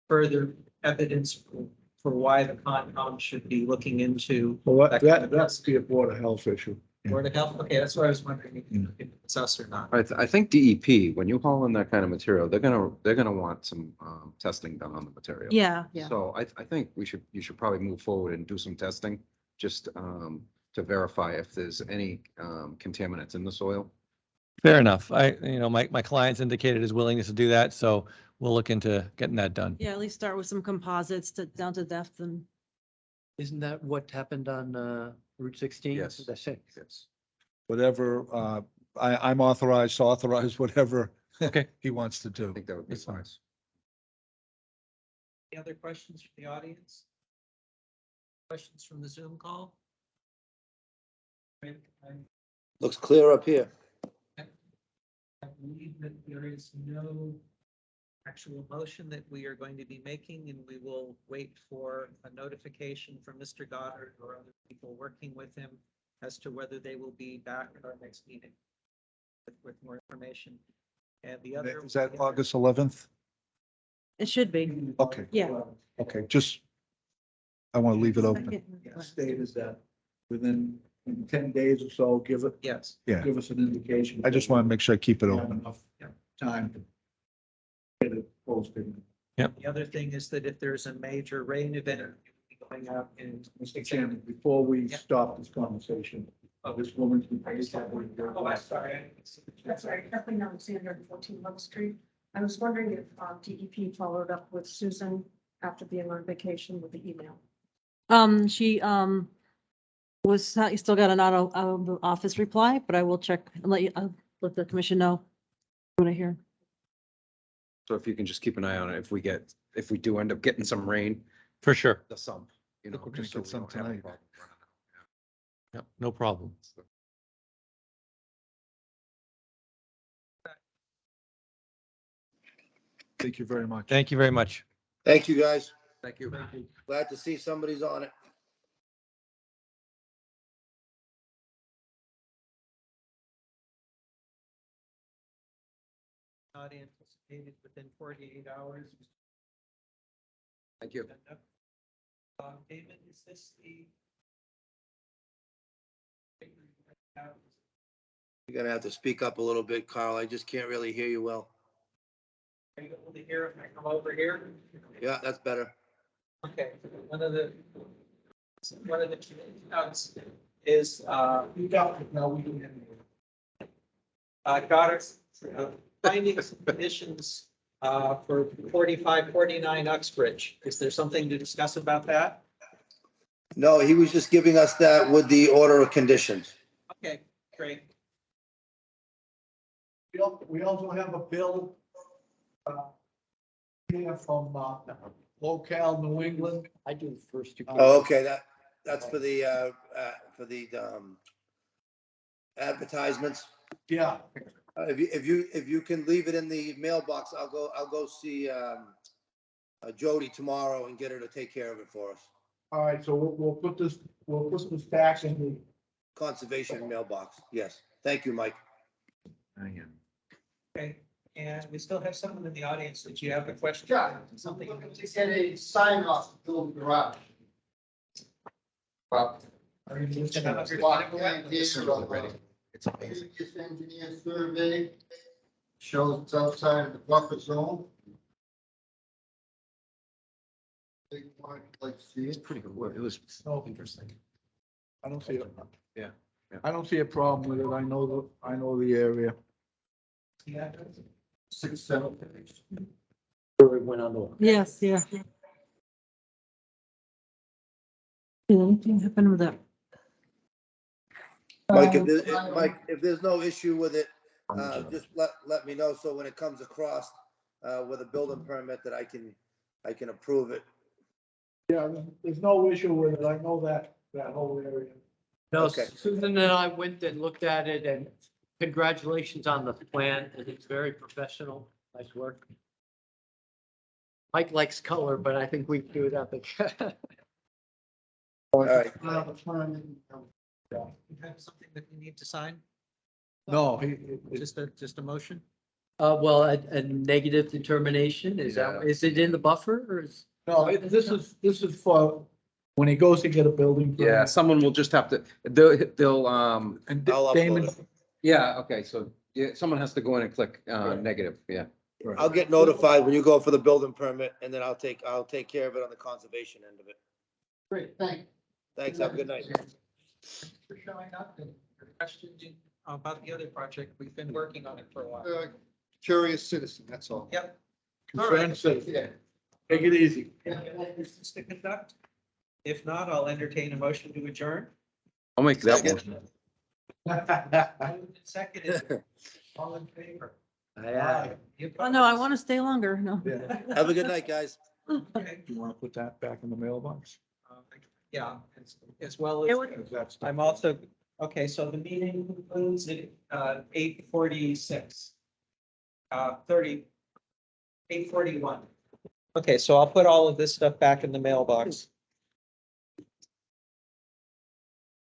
further evidence for why the ConCom should be looking into. Well, that's the Board of Health issue. Board of Health, okay, that's what I was wondering if it's us or not. I think DEP, when you haul in that kind of material, they're gonna want some testing done on the material. Yeah. So I think you should probably move forward and do some testing, just to verify if there's any contaminants in the soil. Fair enough. My client's indicated his willingness to do that, so we'll look into getting that done. Yeah, at least start with some composites down to depth and. Isn't that what happened on Route 16? Yes. That's it. Yes. Whatever, I'm authorized to authorize whatever Okay. he wants to do. I think that would be That's fine. fine. Any other questions from the audience? Questions from the Zoom call? Looks clear up here. I believe that there is no actual motion that we are going to be making, and we will wait for a notification from Mr. Goddard or other people working with him as to whether they will be back at our next meeting with more information. And the other. Is that August 11th? It should be. Okay. Yeah. Okay, just, I want to leave it open. State is that within 10 days or so, give it, Yes. Yeah, give us an indication. I just want to make sure I keep it We have open. enough time to get it posted. The other thing is that if there's a major rain event going out in. Mr. Chairman, before we Yeah. stop this conversation, this woman's been. Oh, I'm sorry. That's right, Kathleen Alexander, 14 Love Street. I was wondering if DEP followed up with Susan after being on vacation with the email. She was you still got an out of the office reply, but I will check and I'll let the commission know what I hear. So if you can just keep an eye on it, if we do end up getting some rain, For sure. the sump, We're gonna just so get we some don't have a tonight. problem running out. Yep, no problem. Thank you very much. Thank you very much. Thank you, guys. Thank you. Glad to see somebody's on it. Not anticipated within 48 hours. Thank you. David, is this the? You're gonna have to speak up a little bit, Carl. I just can't really hear you well. Are you able to hear if I come over here? Yeah, that's better. Okay, one of the notes is, You got it, now we can. Goddard, findings and conditions, for 4549 Uxbridge. Is there something to discuss about that? No, he was just giving us that with the order of conditions. Okay, great. We also have a bill here from Locale New England. I do the first two. Oh, okay, that's for the advertisements. Yeah, If you can leave it in the mailbox, I'll go see, Jody tomorrow and get her to take care of it for us. all right, so we'll put this back in the. Conservation mailbox, yes. Thank you, Mike. Okay, and we still have someone in the audience. Did you have a question? Yeah. Something? To get a sign off to build a garage. Well, Are you just gonna have your- Previous engineer survey shows it's outside of the buffer zone. They want to like see it. Pretty good work. It was interesting. I don't see it. Yeah. I don't see a problem with it. I know the area. Yeah. 6, 7. Where it went on the. Yes, yeah. Did anything happen with that? Mike, if there's no issue with it, just let me know, so when it comes across, with a building permit, that I can approve it. Yeah, there's no issue with it. I know that whole area. No, Okay. Susan and I went and looked at it, and congratulations on the plan. It's very professional. Nice work. Mike likes color, but I think we do it up. All right. You have something that you need to sign? No, Just a motion? Well, a negative determination, is it in the buffer or is? no, this is for when he goes to get a building. permit. Yeah, someone will just have to, they'll, And I'll upload Damon, it. yeah, okay, so, yeah, someone has to go in and click, negative, yeah. I'll get notified when you go for the building permit, and then I'll take care of it on the conservation end of it. Great, thanks. Thanks, have a good night. For showing up and your questions about the other project. We've been working on it for a while. Curious citizen, that's all. Yep. concerned citizen. Yeah. Take it easy. Any other business to conduct? If not, I'll entertain a motion to adjourn. I'll make that one. Moved and seconded. All in favor? You Oh, no, I want to stay longer. No. Yeah. Have a good night, guys. Okay. You want to put that back in the mailbox? Yeah, as well It would- as, That's. I'm also, okay, so the meeting concludes at 8:46. 8:41. Okay, so I'll put all of this stuff back in the mailbox.